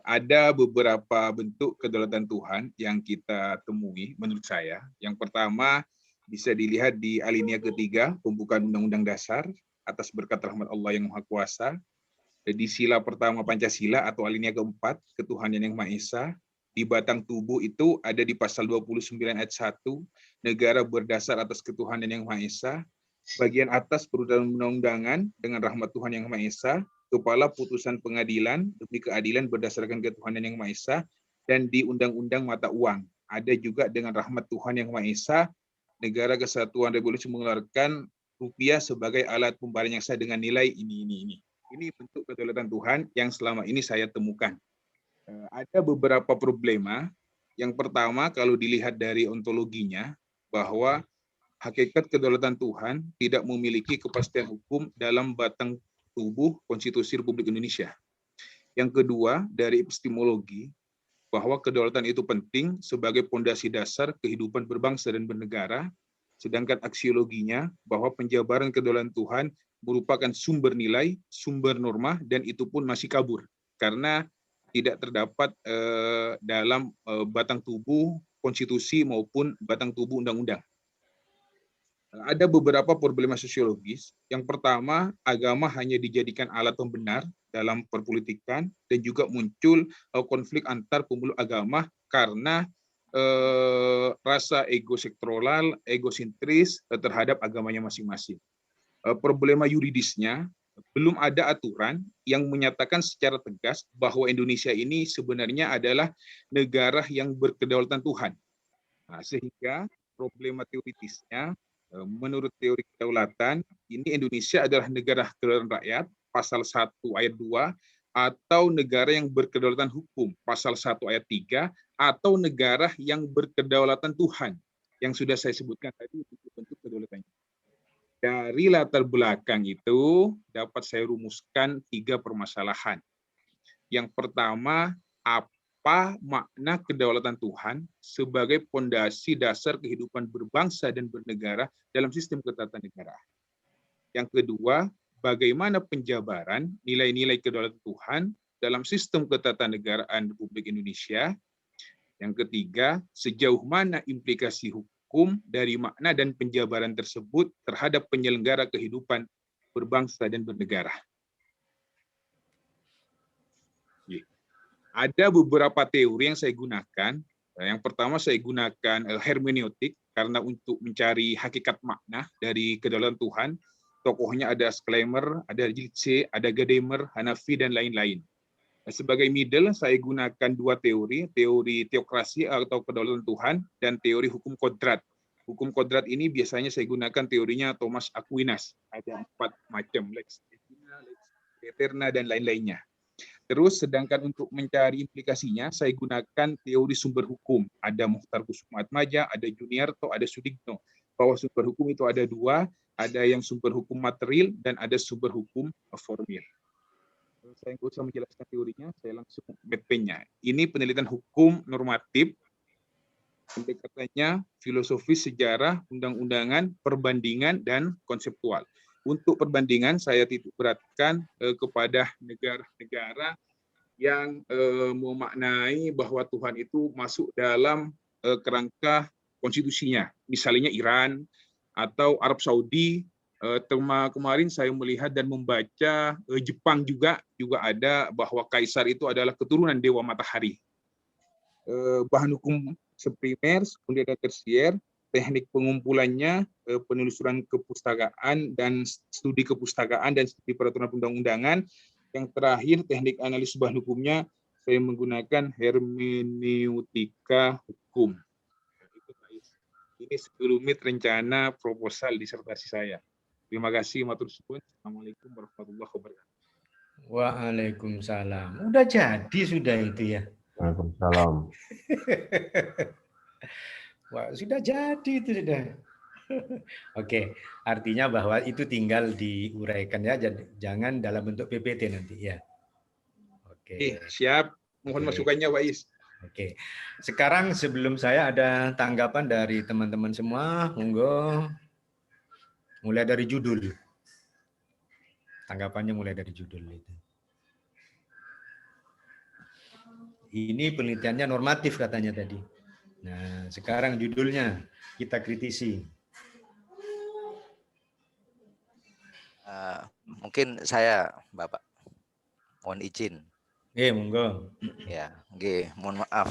Ada beberapa bentuk kedaulatan Tuhan yang kita temui menurut saya. Yang pertama bisa dilihat di alinea ketiga pembukaan Undang-Undang Dasar atas berkat rahmat Allah yang Maha Kuasa. Di sila pertama Pancasila atau alinea keempat ketuhanan yang Maha Esa. Di batang tubuh itu ada di pasal 29 ayat 1 negara berdasar atas ketuhanan yang Maha Esa. Bagian atas perundang-undangan dengan rahmat Tuhan yang Maha Esa. Kepala putusan pengadilan demi keadilan berdasarkan ketuhanan yang Maha Esa, dan di Undang-Undang Mata Uang. Ada juga dengan rahmat Tuhan yang Maha Esa, Negara Kesatuan Republik mengeluarkan rupiah sebagai alat pembayaran yang sah dengan nilai ini. Ini bentuk kedaulatan Tuhan yang selama ini saya temukan. Ada beberapa problema. Yang pertama, kalau dilihat dari ontologinya, bahwa hakikat kedaulatan Tuhan tidak memiliki kepastian hukum dalam batang tubuh Konstitusi Republik Indonesia. Yang kedua, dari epistemologi, bahwa kedaulatan itu penting sebagai pondasi dasar kehidupan berbangsa dan bernegara, sedangkan aksiologinya bahwa penjabaran kedaulatan Tuhan merupakan sumber nilai, sumber norma, dan itu pun masih kabur karena tidak terdapat dalam batang tubuh konstitusi maupun batang tubuh undang-undang. Ada beberapa problema sosiologis. Yang pertama, agama hanya dijadikan alat pembenar dalam perpolitikan dan juga muncul konflik antar pemeluk agama karena rasa egosektoral, egosentris terhadap agamanya masing-masing. Problema yuridisnya, belum ada aturan yang menyatakan secara tegas bahwa Indonesia ini sebenarnya adalah negara yang berkedaulatan Tuhan. Nah, sehingga problema teoritisnya, menurut teori kedaulatan, ini Indonesia adalah negara kedaulatan rakyat, pasal 1 ayat 2, atau negara yang berkedaulatan hukum, pasal 1 ayat 3, atau negara yang berkedaulatan Tuhan, yang sudah saya sebutkan tadi bentuk kedaulatannya. Dari latar belakang itu dapat saya rumuskan 3 permasalahan. Yang pertama, apa makna kedaulatan Tuhan sebagai pondasi dasar kehidupan berbangsa dan bernegara dalam sistem ketatanegaraan. Yang kedua, bagaimana penjabaran nilai-nilai kedaulatan Tuhan dalam sistem ketatanegaraan Republik Indonesia. Yang ketiga, sejauh mana implikasi hukum dari makna dan penjabaran tersebut terhadap penyelenggara kehidupan berbangsa dan bernegara. Ada beberapa teori yang saya gunakan. Yang pertama saya gunakan hermeneutik karena untuk mencari hakikat makna dari kedaulatan Tuhan. Tokohnya ada Schleimer, ada Nietzsche, ada Gadamer, Hanafi, dan lain-lain. Sebagai middle saya gunakan 2 teori, teori teokrasi atau kedaulatan Tuhan dan teori hukum kodrat. Hukum kodrat ini biasanya saya gunakan teorinya Thomas Aquinas. Ada 4 macam, lex divina, lex eterna, dan lain-lainnya. Terus sedangkan untuk mencari implikasinya, saya gunakan teori sumber hukum. Ada Mukhtar Kusumaatmaja, ada Juniarto, ada Sudigno. Bahwa sumber hukum itu ada 2, ada yang sumber hukum material dan ada sumber hukum formil. Saya nggak usah menjelaskan teorinya, saya langsung map-nya. Ini penelitian hukum normatif, pendekatannya filosofis, sejarah, undang-undangan, perbandingan, dan konseptual. Untuk perbandingan, saya titik beratkan kepada negara-negara yang memaknai bahwa Tuhan itu masuk dalam kerangka konstitusinya. Misalnya Iran atau Arab Saudi. Kemarin saya melihat dan membaca Jepang juga ada bahwa kaisar itu adalah keturunan dewa matahari. Bahan hukum seprimer, sekunder, dan tersier, teknik pengumpulannya, penelusuran kepustakaan dan studi kepustakaan dan studi peraturan perundang-undangan. Yang terakhir, teknik analisis bahan hukumnya, saya menggunakan hermeneutika hukum. Ini sekelumit rencana proposal disertasi saya. Terima kasih, matur suwun. Assalamualaikum warahmatullahi wabarakatuh. Waalaikumsalam. Udah jadi sudah itu ya. Waalaikumsalam. Wah, sudah jadi itu sudah. Oke, artinya bahwa itu tinggal diuraikan ya, jangan dalam bentuk PPT nanti ya. Oke. Siap. Mohon masukannya, Pak Is. Oke. Sekarang sebelum saya ada tanggapan dari teman-teman semua, monggo. Mulai dari judul. Tanggapannya mulai dari judul itu. Ini penelitiannya normatif katanya tadi. Nah, sekarang judulnya kita kritisi. Mungkin saya, Bapak, mohon izin. Monggo. Ya, mohon maaf.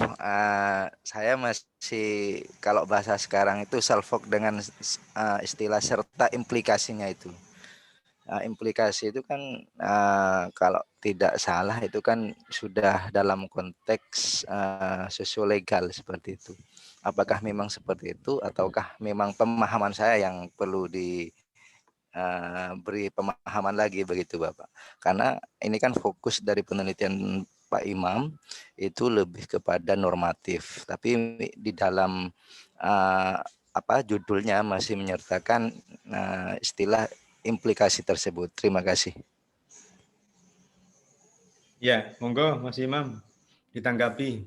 Saya masih kalau bahasa sekarang itu self-focus dengan istilah serta implikasinya itu. Implikasi itu kan kalau tidak salah itu kan sudah dalam konteks sosiolegal seperti itu. Apakah memang seperti itu ataukah memang pemahaman saya yang perlu beri pemahaman lagi begitu Bapak? Karena ini kan fokus dari penelitian Pak Imam itu lebih kepada normatif, tapi di dalam judulnya masih menyertakan istilah implikasi tersebut. Terima kasih. Ya, monggo Mas Imam ditanggapi.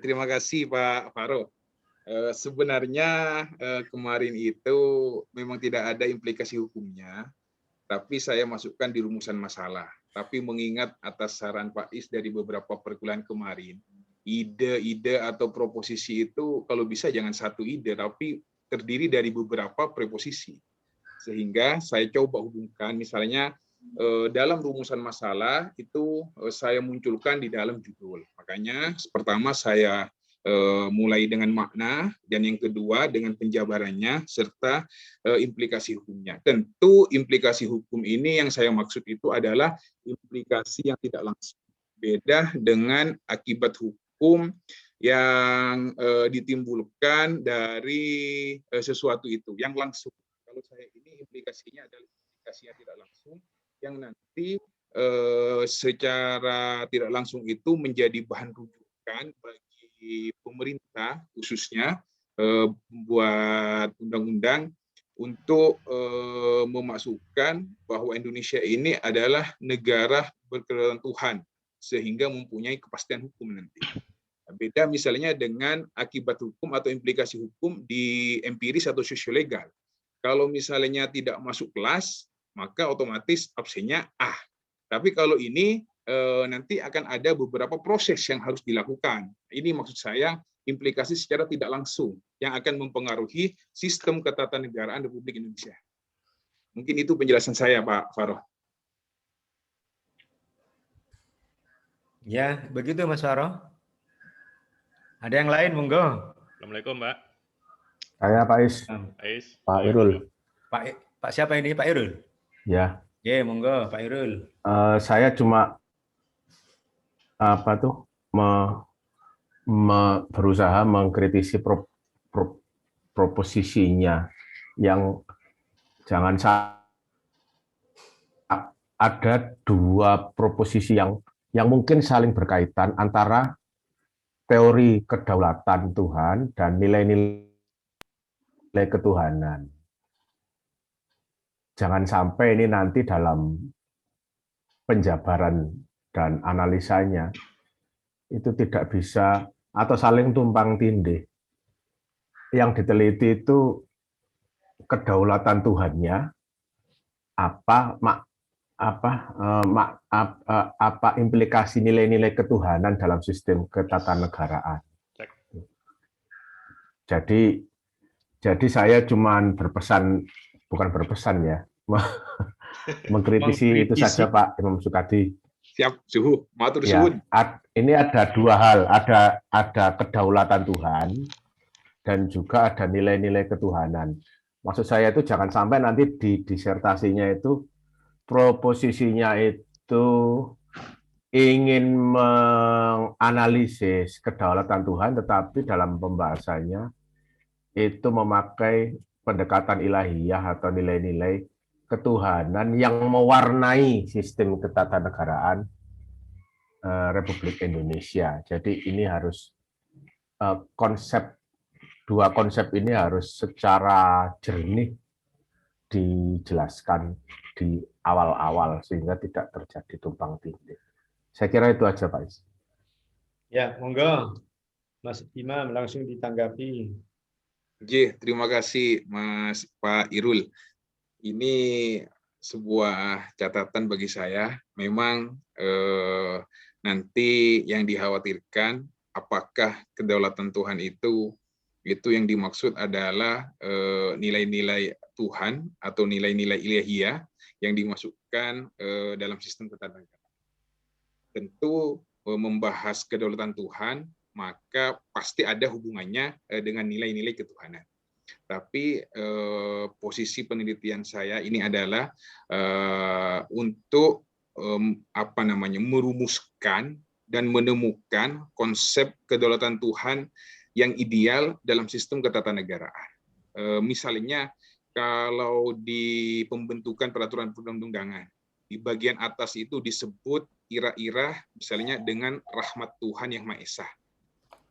Terima kasih Pak Faro. Sebenarnya kemarin itu memang tidak ada implikasi hukumnya, tapi saya masukkan di rumusan masalah. Tapi mengingat atas saran Pak Is dari beberapa perkuliahan kemarin, ide-ide atau proposisi itu kalau bisa jangan satu ide, tapi terdiri dari beberapa preposisi. Sehingga saya coba hubungkan, misalnya dalam rumusan masalah itu saya munculkan di dalam judul. Makanya pertama saya mulai dengan makna, dan yang kedua dengan penjabarannya serta implikasi hukumnya. Tentu implikasi hukum ini yang saya maksud itu adalah implikasi yang tidak langsung. Beda dengan akibat hukum yang ditimbulkan dari sesuatu itu yang langsung. Kalau saya ini implikasinya adalah implikasi yang tidak langsung, yang nanti secara tidak langsung itu menjadi bahan rujukan bagi pemerintah khususnya buat undang-undang untuk memasukkan bahwa Indonesia ini adalah negara berkedaulatan Tuhan sehingga mempunyai kepastian hukum nanti. Beda misalnya dengan akibat hukum atau implikasi hukum di empiris atau sosiolegal. Kalau misalnya tidak masuk kelas, maka otomatis absennya A. Tapi kalau ini nanti akan ada beberapa proses yang harus dilakukan. Ini maksud saya implikasi secara tidak langsung yang akan mempengaruhi sistem ketatanegaraan Republik Indonesia. Mungkin itu penjelasan saya, Pak Faro. Ya, begitu Mas Faro. Ada yang lain, monggo. Assalamualaikum, Pak. Saya Pak Is. Pak Irul. Pak siapa ini? Pak Irul? Ya. Oke, monggo Pak Irul. Saya cuma berusaha mengkritisi proposisinya yang jangan ada dua proposisi yang mungkin saling berkaitan antara teori kedaulatan Tuhan dan nilai-nilai ketuhanan. Jangan sampai ini nanti dalam penjabaran dan analisanya itu tidak bisa atau saling tumpang tindih. Yang diteliti itu kedaulatan Tuhannya, apa implikasi nilai-nilai ketuhanan dalam sistem ketatanegaraan. Jadi saya cuman bukan berpesan ya, mengkritisi itu saja Pak Imam Sukadi. Siap, suhu, matur suwun. Ini ada dua hal, ada kedaulatan Tuhan dan juga ada nilai-nilai ketuhanan. Maksud saya itu jangan sampai nanti di disertasinya itu proposisinya itu ingin menganalisis kedaulatan Tuhan, tetapi dalam pembahasannya itu memakai pendekatan ilahiyah atau nilai-nilai ketuhanan yang mewarnai sistem ketatanegaraan Republik Indonesia. Jadi ini harus dua konsep ini harus secara jernih dijelaskan di awal-awal sehingga tidak terjadi tumpang tindih. Saya kira itu aja Pak Is. Ya, monggo Mas Imam langsung ditanggapi. Terima kasih Mas Pak Irul. Ini sebuah catatan bagi saya. Memang nanti yang dikhawatirkan apakah kedaulatan Tuhan itu yang dimaksud adalah nilai-nilai Tuhan atau nilai-nilai ilahiyah yang dimasukkan dalam sistem ketatanegaraan. Tentu membahas kedaulatan Tuhan maka pasti ada hubungannya dengan nilai-nilai ketuhanan. Tapi posisi penelitian saya ini adalah untuk merumuskan dan menemukan konsep kedaulatan Tuhan yang ideal dalam sistem ketatanegaraan. Misalnya kalau di pembentukan peraturan perundang-undangan di bagian atas itu disebut irah-irah misalnya dengan rahmat Tuhan yang Maha Esa.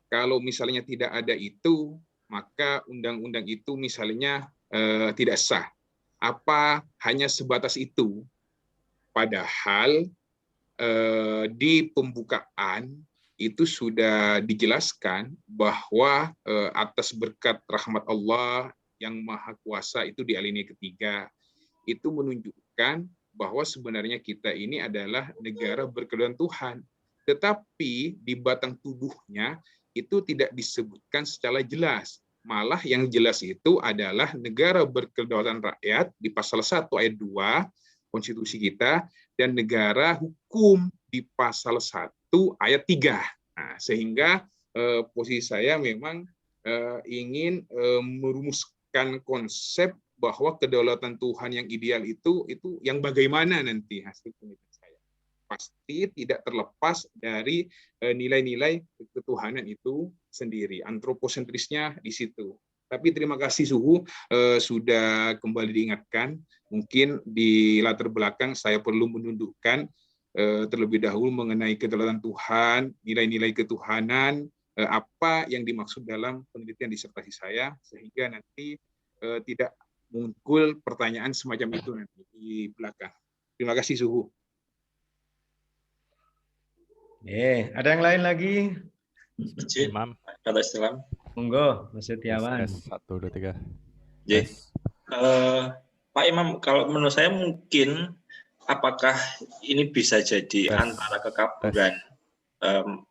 Kalau misalnya tidak ada itu, maka undang-undang itu misalnya tidak sah. Apa hanya sebatas itu? Padahal di pembukaan itu sudah dijelaskan bahwa atas berkat rahmat Allah yang Maha Kuasa itu di alinea ketiga, itu menunjukkan bahwa sebenarnya kita ini adalah negara berkedaulatan Tuhan. Tetapi di batang tubuhnya itu tidak disebutkan secara jelas. Malah yang jelas itu adalah negara berkedaulatan rakyat di pasal 1 ayat 2 konstitusi kita, dan negara hukum di pasal 1 ayat 3. Nah, sehingga posisi saya memang ingin merumuskan konsep bahwa kedaulatan Tuhan yang ideal itu yang bagaimana nanti hasil penelitian saya. Pasti tidak terlepas dari nilai-nilai ketuhanan itu sendiri. Antroposentrisnya di situ. Tapi terima kasih Suhu sudah kembali diingatkan. Mungkin di latar belakang saya perlu menundukkan terlebih dahulu mengenai kedaulatan Tuhan, nilai-nilai ketuhanan, apa yang dimaksud dalam penelitian disertasi saya, sehingga nanti tidak muncul pertanyaan semacam itu nanti di belakang. Terima kasih Suhu. Ada yang lain lagi? Imam. Kata Islam. Monggo, Mas Setiawan. 1, 2, 3. Pak Imam, kalau menurut saya mungkin apakah ini bisa jadi antara kekaburan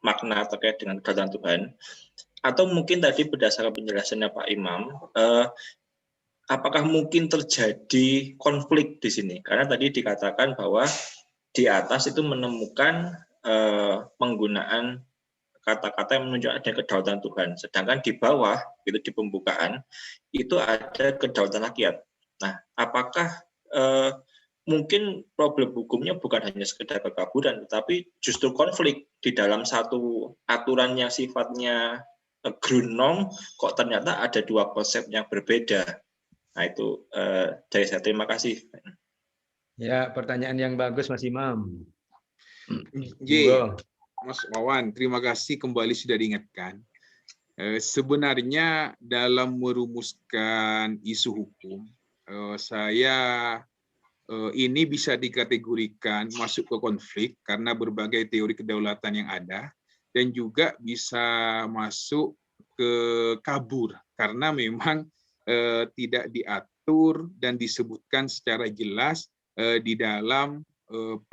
makna terkait dengan kedaulatan Tuhan, atau mungkin tadi berdasarkan penjelasannya Pak Imam, apakah mungkin terjadi konflik di sini? Karena tadi dikatakan bahwa di atas itu menemukan penggunaan kata-kata yang menunjukkan ada kedaulatan Tuhan, sedangkan di bawah itu di pembukaan itu ada kedaulatan rakyat. Nah, apakah mungkin problem hukumnya bukan hanya sekedar kekaburan, tetapi justru konflik di dalam satu aturan yang sifatnya grundnorm, kok ternyata ada dua konsep yang berbeda. Nah, itu dari saya. Terima kasih. Ya, pertanyaan yang bagus Mas Imam. Mas Wawan, terima kasih kembali sudah diingatkan. Sebenarnya dalam merumuskan isu hukum, saya ini bisa dikategorikan masuk ke konflik karena berbagai teori kedaulatan yang ada, dan juga bisa masuk ke kabur karena memang tidak diatur dan disebutkan secara jelas di dalam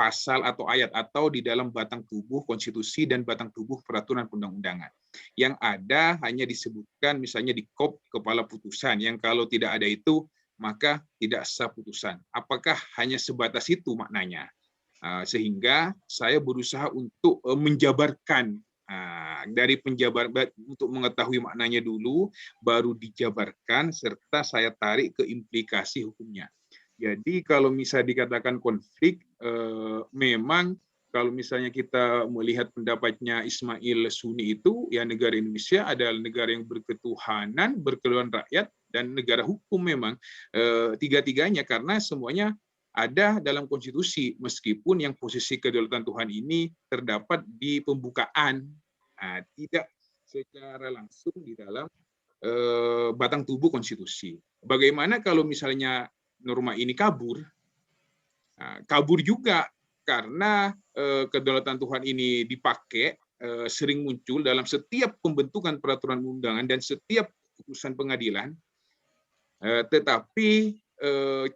pasal atau ayat atau di dalam batang tubuh konstitusi dan batang tubuh peraturan perundang-undangan. Yang ada hanya disebutkan misalnya di kop kepala putusan yang kalau tidak ada itu maka tidak sah putusan. Apakah hanya sebatas itu maknanya? Sehingga saya berusaha untuk menjabarkan dari penjabar untuk mengetahui maknanya dulu baru dijabarkan serta saya tarik ke implikasi hukumnya. Jadi kalau misalnya dikatakan konflik, memang kalau misalnya kita melihat pendapatnya Ismail Suni itu, ya negara Indonesia adalah negara yang berketuhanan, berkedaulatan rakyat, dan negara hukum memang tiga-tiganya karena semuanya ada dalam konstitusi meskipun yang posisi kedaulatan Tuhan ini terdapat di pembukaan, tidak secara langsung di dalam batang tubuh konstitusi. Bagaimana kalau misalnya norma ini kabur? Kabur juga karena kedaulatan Tuhan ini dipakai sering muncul dalam setiap pembentukan peraturan undangan dan setiap putusan pengadilan, tetapi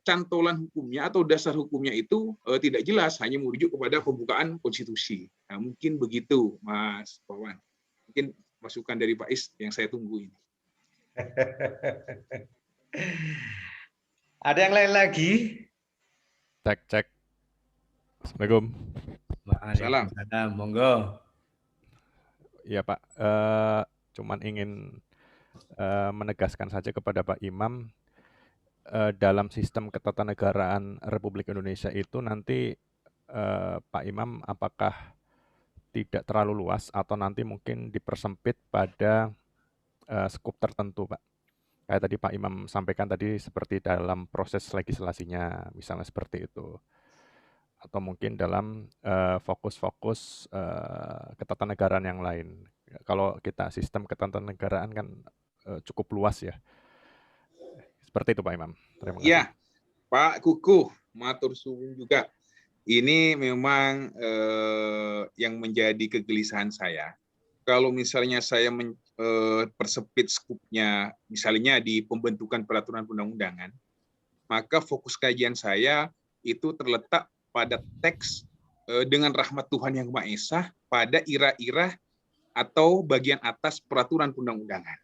cantolan hukumnya atau dasar hukumnya itu tidak jelas, hanya merujuk kepada pembukaan konstitusi. Nah, mungkin begitu, Mas Wawan. Mungkin masukan dari Pak Is yang saya tunggu ini. Ada yang lain lagi? Cek. Assalamualaikum. Waalaikumsalam. Monggo. Iya Pak, cuman ingin menegaskan saja kepada Pak Imam, dalam sistem ketatanegaraan Republik Indonesia itu nanti Pak Imam apakah tidak terlalu luas atau nanti mungkin dipersempit pada skup tertentu Pak? Kayak tadi Pak Imam sampaikan tadi seperti dalam proses legislasinya, misalnya seperti itu. Atau mungkin dalam fokus-fokus ketatanegaraan yang lain. Kalau kita sistem ketatanegaraan kan cukup luas ya. Seperti itu Pak Imam. Terima kasih. Iya, Pak Kuku, matur suwun juga. Ini memang yang menjadi kegelisahan saya. Kalau misalnya saya persempit skupnya, misalnya di pembentukan peraturan undang-undangan, maka fokus kajian saya itu terletak pada teks dengan rahmat Tuhan Yang Maha Esa pada ira-ira atau bagian atas peraturan undang-undangan.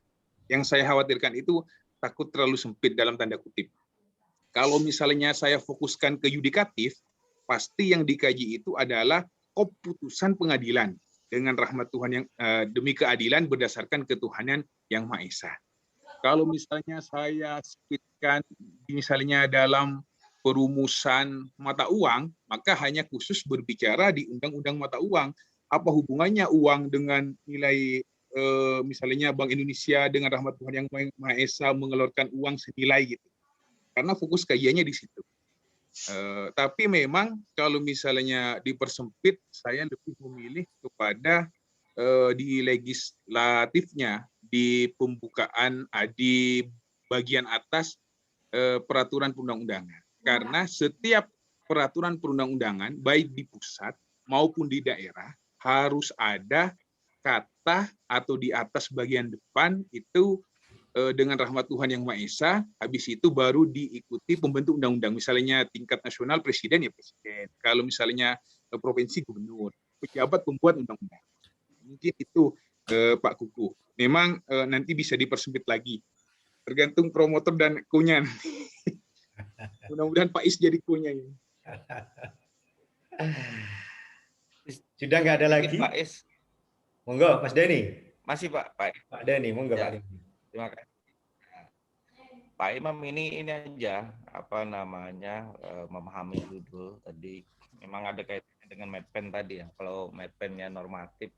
Yang saya khawatirkan itu takut terlalu sempit dalam tanda kutip. Kalau misalnya saya fokuskan ke yudikatif, pasti yang dikaji itu adalah keputusan pengadilan dengan rahmat Tuhan yang demi keadilan berdasarkan ketuhanan Yang Maha Esa. Kalau misalnya saya speedkan misalnya dalam perumusan mata uang, maka hanya khusus berbicara di undang-undang mata uang. Apa hubungannya uang dengan nilai misalnya Bank Indonesia dengan rahmat Tuhan Yang Maha Esa mengeluarkan uang senilai gitu. Karena fokus kajiannya di situ. Tapi memang kalau misalnya dipersempit, saya lebih memilih kepada di legislatifnya, di pembukaan di bagian atas peraturan perundang-undangan. Karena setiap peraturan perundang-undangan, baik di pusat maupun di daerah, harus ada kata atau di atas bagian depan itu dengan rahmat Tuhan Yang Maha Esa, habis itu baru diikuti pembentuk undang-undang. Misalnya tingkat nasional presiden ya presiden. Kalau misalnya provinsi gubernur, pejabat pembuat undang-undang. Mungkin itu Pak Kuku. Memang nanti bisa dipersempit lagi. Tergantung promotor dan kunya. Mudah-mudahan Pak Is jadi kunya ini. Sudah nggak ada lagi? Pak Is. Monggo, Mas Denny. Masih Pak. Pak Denny, monggo ya. Pak Denny. Terima kasih. Pak Imam ini aja apa namanya memahami judul tadi memang ada kaitannya dengan medpen tadi ya. Kalau medpennya normatif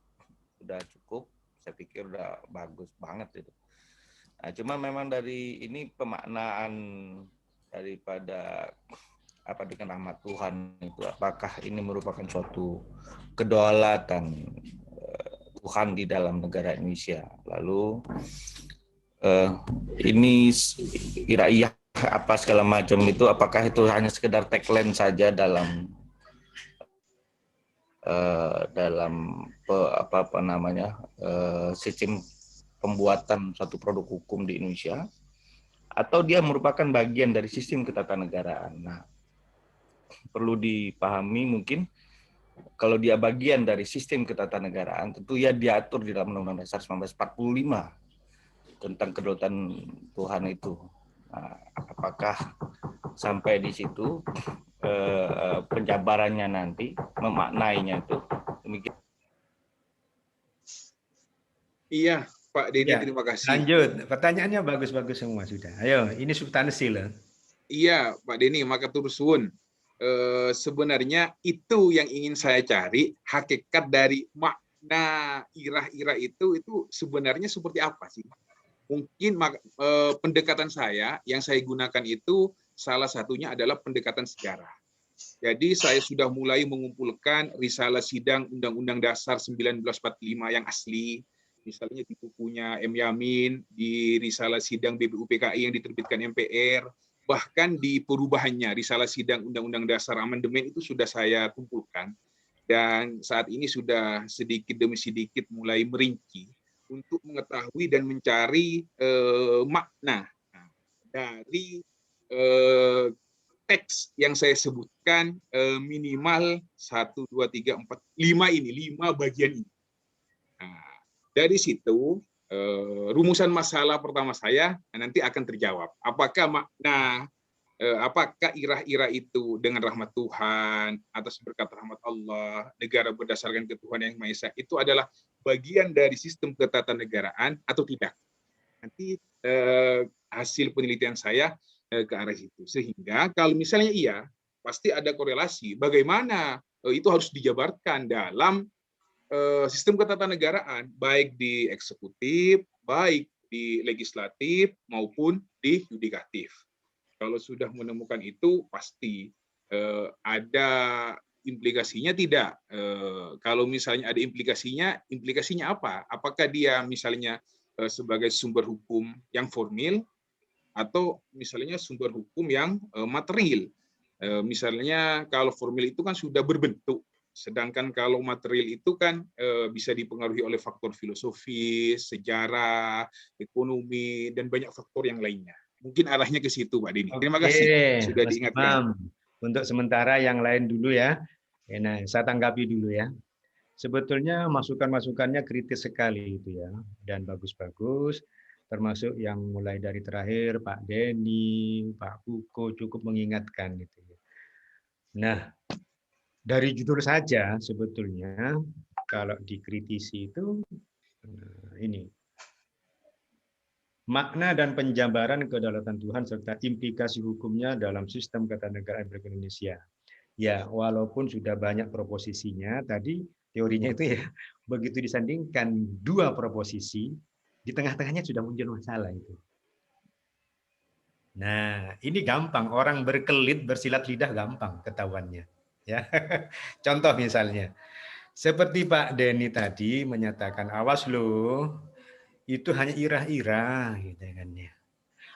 sudah cukup, saya pikir udah bagus banget itu. Nah, cuma memang dari ini pemaknaan daripada apa dengan rahmat Tuhan itu apakah ini merupakan suatu kedaulatan Tuhan di dalam negara Indonesia. Lalu ini iraiyah apa segala macam itu apakah itu hanya sekedar tagline saja dalam sistem pembuatan satu produk hukum di Indonesia atau dia merupakan bagian dari sistem ketatanegaraan. Nah, perlu dipahami mungkin kalau dia bagian dari sistem ketatanegaraan tentu ya diatur di dalam Undang-Undang Dasar 1945 tentang kedaulatan Tuhan itu. Nah, apakah sampai di situ penjabarannya nanti memaknainya itu demikian. Iya, Pak Denny, Ya, terima kasih. lanjut, pertanyaannya bagus-bagus semua sudah. Ayo, ini substansi loh. Iya, Pak Denny, maka turun. Sebenarnya itu yang ingin saya cari, hakikat dari makna irah-irah itu sebenarnya seperti apa sih? Mungkin pendekatan saya yang saya gunakan itu salah satunya adalah pendekatan sejarah. Jadi saya sudah mulai mengumpulkan risalah sidang Undang-Undang Dasar 1945 yang asli, misalnya di bukunya M. Yamin, di risalah sidang BPUPKI yang diterbitkan MPR, bahkan di perubahannya risalah sidang Undang-Undang Dasar amandemen itu sudah saya kumpulkan. Dan saat ini sudah sedikit demi sedikit mulai merinci untuk mengetahui dan mencari makna dari teks yang saya sebutkan minimal 1, 2, 3, 4, 5 ini, 5 bagian ini. Nah, dari situ rumusan masalah pertama saya nanti akan terjawab. Apakah makna, apakah irah-irah itu dengan rahmat Tuhan, atas berkat rahmat Allah, negara berdasarkan ketuhanan Yang Maha Esa, itu adalah bagian dari sistem ketatanegaraan atau tidak? Nanti hasil penelitian saya ke arah situ. Sehingga kalau misalnya iya, pasti ada korelasi. Bagaimana itu harus dijabarkan dalam sistem ketatanegaraan, baik di eksekutif, baik di legislatif, maupun di yudikatif. Kalau sudah menemukan itu, pasti ada implikasinya tidak. Kalau misalnya ada implikasinya apa? Apakah dia misalnya sebagai sumber hukum yang formil atau misalnya sumber hukum yang material. Misalnya kalau formil itu kan sudah berbentuk, sedangkan kalau material itu kan bisa dipengaruhi oleh faktor filosofis, sejarah, ekonomi, dan banyak faktor yang lainnya. Mungkin arahnya ke situ, Pak Denny. Terima kasih sudah Mas diingatkan. Imam. Untuk sementara yang lain dulu ya. Nah, saya tanggapi dulu ya. Sebetulnya masukan-masukannya kritis sekali itu ya, dan bagus-bagus. Termasuk yang mulai dari terakhir Pak Denny, Pak Kuko cukup mengingatkan gitu ya. Nah, dari judul saja sebetulnya kalau dikritisi itu ini makna dan penjabaran kedaulatan Tuhan serta implikasi hukumnya dalam sistem ketatanegaraan Republik Indonesia. Ya, walaupun sudah banyak proposisinya, tadi teorinya itu ya begitu disandingkan dua proposisi, di tengah-tengahnya sudah muncul masalah itu. Nah, ini gampang, orang berkelit, bersilat lidah gampang ketahuannya. Ya, contoh misalnya, seperti Pak Denny tadi menyatakan, awas loh, itu hanya irah-irah, gitu kan ya.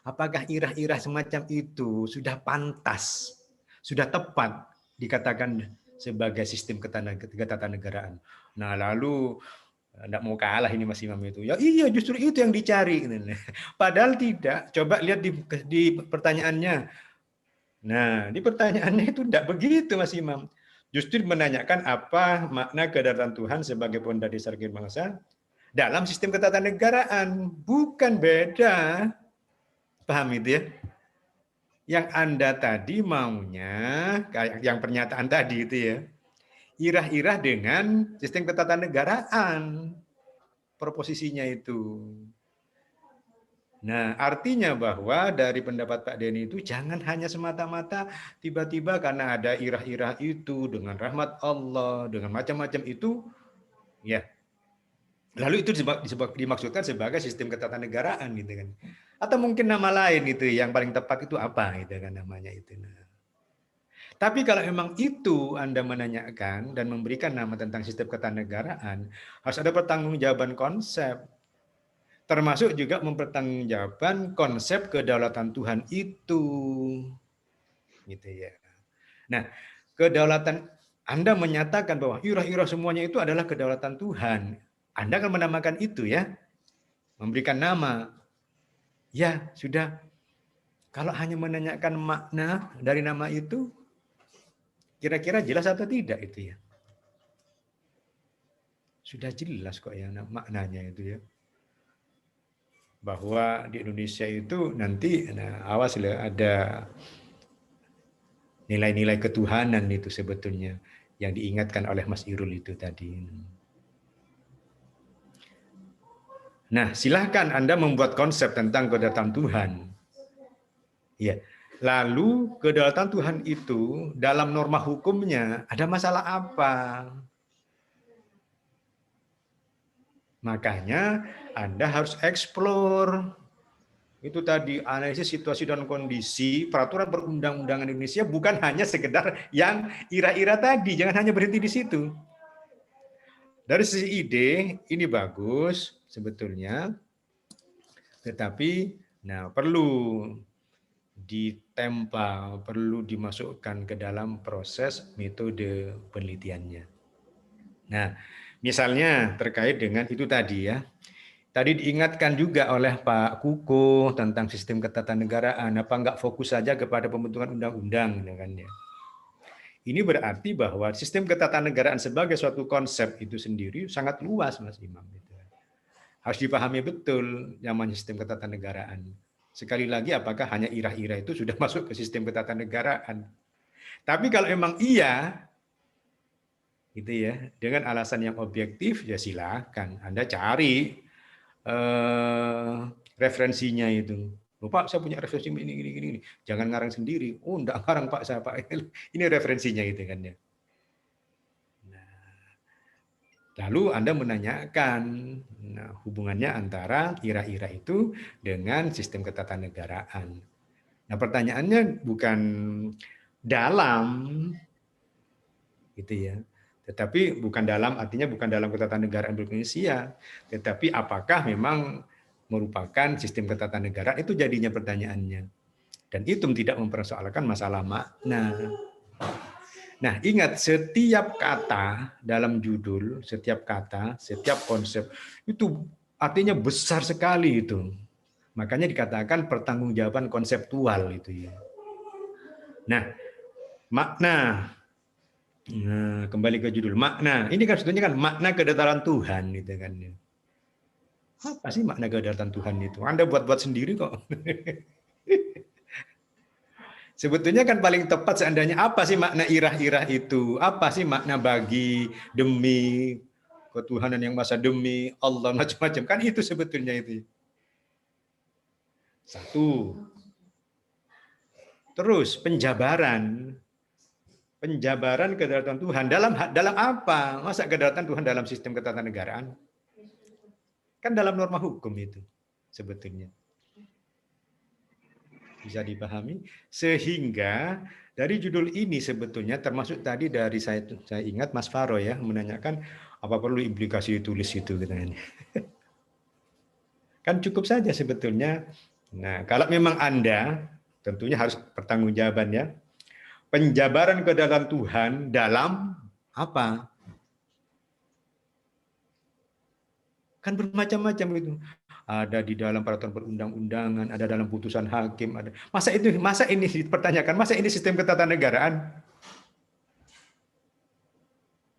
Apakah irah-irah semacam itu sudah pantas, sudah tepat dikatakan sebagai sistem ketatanegaraan? Nah, lalu enggak mau kalah ini Mas Imam itu. Ya iya, justru itu yang dicari. Padahal tidak. Coba lihat di pertanyaannya. Nah, di pertanyaannya itu enggak begitu Mas Imam. Justru menanyakan apa makna kedaulatan Tuhan sebagai pondasi dasar bangsa dalam sistem ketatanegaraan, bukan beda. Paham itu ya? Yang Anda tadi maunya, kayak yang pernyataan tadi itu ya, irah-irah dengan sistem ketatanegaraan, proposisinya itu. Nah, artinya bahwa dari pendapat Pak Denny itu jangan hanya semata-mata tiba-tiba karena ada irah-irah itu dengan rahmat Allah, dengan macam-macam itu, ya. Lalu itu dimaksudkan sebagai sistem ketatanegaraan gitu kan. Atau mungkin nama lain itu yang paling tepat itu apa gitu kan namanya itu. Nah. Tapi kalau memang itu Anda menanyakan dan memberikan nama tentang sistem ketatanegaraan, harus ada pertanggungjawaban konsep. Termasuk juga mempertanggungjawabkan konsep kedaulatan Tuhan itu. Gitu ya. Nah, kedaulatan Anda menyatakan bahwa irah-irah semuanya itu adalah kedaulatan Tuhan. Anda akan menamakan itu ya, memberikan nama. Ya, sudah. Kalau hanya menanyakan makna dari nama itu, kira-kira jelas atau tidak itu ya? Sudah jelas kok ya maknanya itu ya. Bahwa di Indonesia itu nanti, nah, awas lah ada nilai-nilai ketuhanan itu sebetulnya yang diingatkan oleh Mas Irul itu tadi. Nah, silahkan Anda membuat konsep tentang kedaulatan Tuhan. Ya. Lalu kedaulatan Tuhan itu dalam norma hukumnya ada masalah apa? Makanya Anda harus eksplor. Itu tadi analisis situasi dan kondisi peraturan perundang-undangan Indonesia bukan hanya sekedar yang ira-ira tadi, jangan hanya berhenti di situ. Dari sisi ide ini bagus sebetulnya, tetapi nah perlu ditempa, perlu dimasukkan ke dalam proses metode penelitiannya. Nah, misalnya terkait dengan itu tadi ya. Tadi diingatkan juga oleh Pak Kuko tentang sistem ketatanegaraan. Apa enggak fokus saja kepada pembentukan undang-undang, kan ya? Ini berarti bahwa sistem ketatanegaraan sebagai suatu konsep itu sendiri sangat luas, Mas Imam. Harus dipahami betul namanya sistem ketatanegaraan. Sekali lagi, apakah hanya irah-irah itu sudah masuk ke sistem ketatanegaraan? Tapi kalau memang iya, gitu ya, dengan alasan yang objektif, ya silakan Anda cari referensinya itu. Pak, saya punya referensi ini. Jangan ngarang sendiri. Oh, enggak ngarang Pak, saya Pak. Ini referensinya gitu kan ya. Nah, lalu Anda menanyakan hubungannya antara ira-ira itu dengan sistem ketatanegaraan. Nah, pertanyaannya bukan dalam gitu ya. Tetapi bukan dalam artinya bukan dalam ketatanegaraan Indonesia, tetapi apakah memang merupakan sistem ketatanegaraan, itu jadinya pertanyaannya. Dan itu tidak mempersoalkan masalah makna. Nah, ingat setiap kata dalam judul, setiap kata, setiap konsep itu artinya besar sekali itu. Makanya dikatakan pertanggungjawaban konseptual itu ya. Nah, makna. Nah, kembali ke judul makna. Ini kan sebetulnya kan makna kedaulatan Tuhan itu kan. Apa sih makna kedaulatan Tuhan itu? Anda buat-buat sendiri kok. Sebetulnya kan paling tepat seandainya apa sih makna irah-irah itu? Apa sih makna bagi, demi, ketuhanan yang masa demi, Allah, macam-macam. Kan itu sebetulnya itu. Satu. Terus penjabaran. Penjabaran kedaulatan Tuhan. Dalam apa? Masa kedaulatan Tuhan dalam sistem ketatanegaraan? Kan dalam norma hukum itu sebetulnya. Bisa dipahami, sehingga dari judul ini sebetulnya termasuk tadi dari saya ingat Mas Faro ya menanyakan apa perlu implikasi ditulis itu katanya. Kan cukup saja sebetulnya. Nah, kalau memang Anda tentunya harus pertanggungjawaban ya. Penjabaran kedaulatan Tuhan dalam apa? Kan bermacam-macam itu. Ada di dalam peraturan perundang-undangan, ada dalam putusan hakim, ada. Masa ini dipertanyakan, masa ini sistem ketatanegaraan?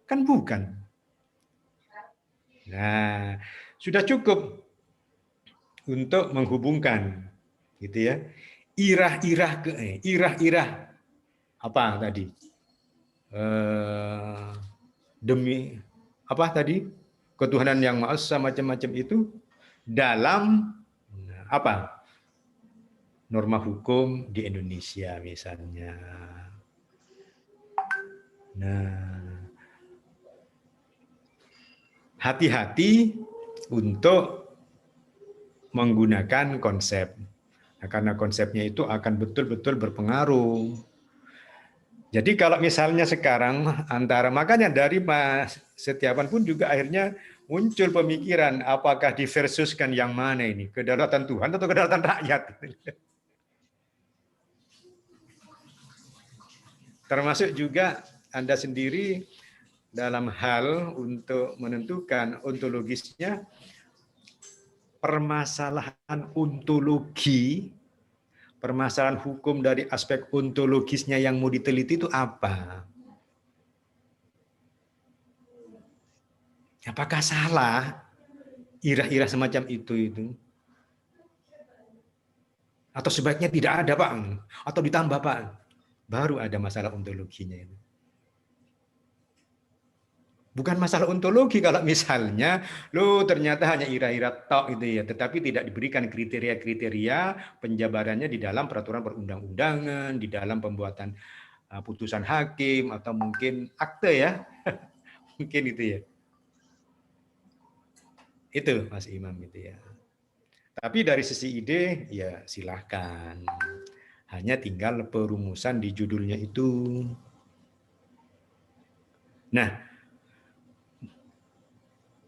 Kan bukan. Nah, sudah cukup untuk menghubungkan gitu ya. Irah-irah apa tadi? Demi apa tadi? Ketuhanan yang Maha Esa macam-macam itu dalam apa? Norma hukum di Indonesia misalnya. Nah, hati-hati untuk menggunakan konsep. Nah, karena konsepnya itu akan betul-betul berpengaruh. Jadi kalau misalnya sekarang makanya dari Mas Setiawan pun juga akhirnya muncul pemikiran apakah diversuskan yang mana ini, kedaulatan Tuhan atau kedaulatan rakyat. Termasuk juga Anda sendiri dalam hal untuk menentukan ontologisnya, permasalahan ontologi, permasalahan hukum dari aspek ontologisnya yang mau diteliti itu apa? Apakah salah irah-irah semacam itu? Atau sebaiknya tidak ada, Pak? Atau ditambah, Pak? Baru ada masalah ontologinya itu. Bukan masalah ontologi kalau misalnya, ternyata hanya irah-irah tok itu ya, tetapi tidak diberikan kriteria-kriteria penjabarannya di dalam peraturan perundang-undangan, di dalam pembuatan putusan hakim, atau mungkin akte ya, mungkin itu ya. Itu Mas Imam itu ya. Tapi dari sisi ide ya silahkan. Hanya tinggal perumusan di judulnya itu. Nah,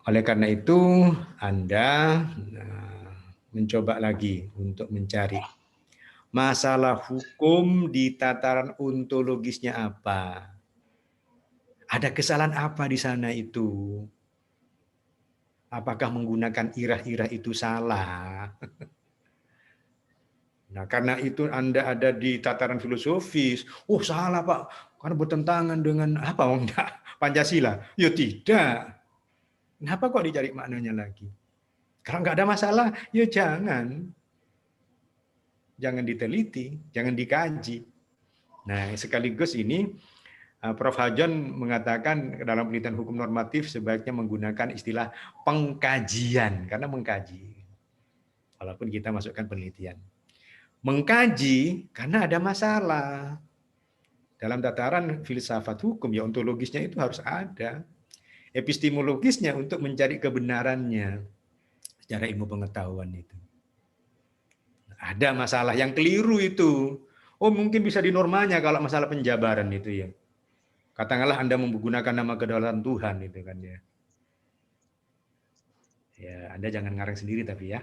oleh karena itu Anda mencoba lagi untuk mencari masalah hukum di tataran ontologisnya apa. Ada kesalahan apa di sana itu? Apakah menggunakan irah-irah itu salah? Nah, karena itu Anda ada di tataran filosofis. Oh, salah, Pak. Karena bertentangan dengan apa? Pancasila. Ya tidak. Kenapa kok dicari maknanya lagi? Kalau nggak ada masalah, ya jangan. Jangan diteliti, jangan dikaji. Nah, sekaligus ini Prof. Hajon mengatakan dalam penelitian hukum normatif sebaiknya menggunakan istilah pengkajian, karena mengkaji. Walaupun kita masukkan penelitian. Mengkaji karena ada masalah. Dalam tataran filsafat hukum, ya ontologisnya itu harus ada. Epistemologisnya untuk mencari kebenarannya secara ilmu pengetahuan itu. Ada masalah yang keliru itu. Oh, mungkin bisa di normanya kalau masalah penjabaran itu ya. Katakanlah Anda menggunakan nama kedaulatan Tuhan itu kan ya. Ya, Anda jangan ngarang sendiri tapi ya.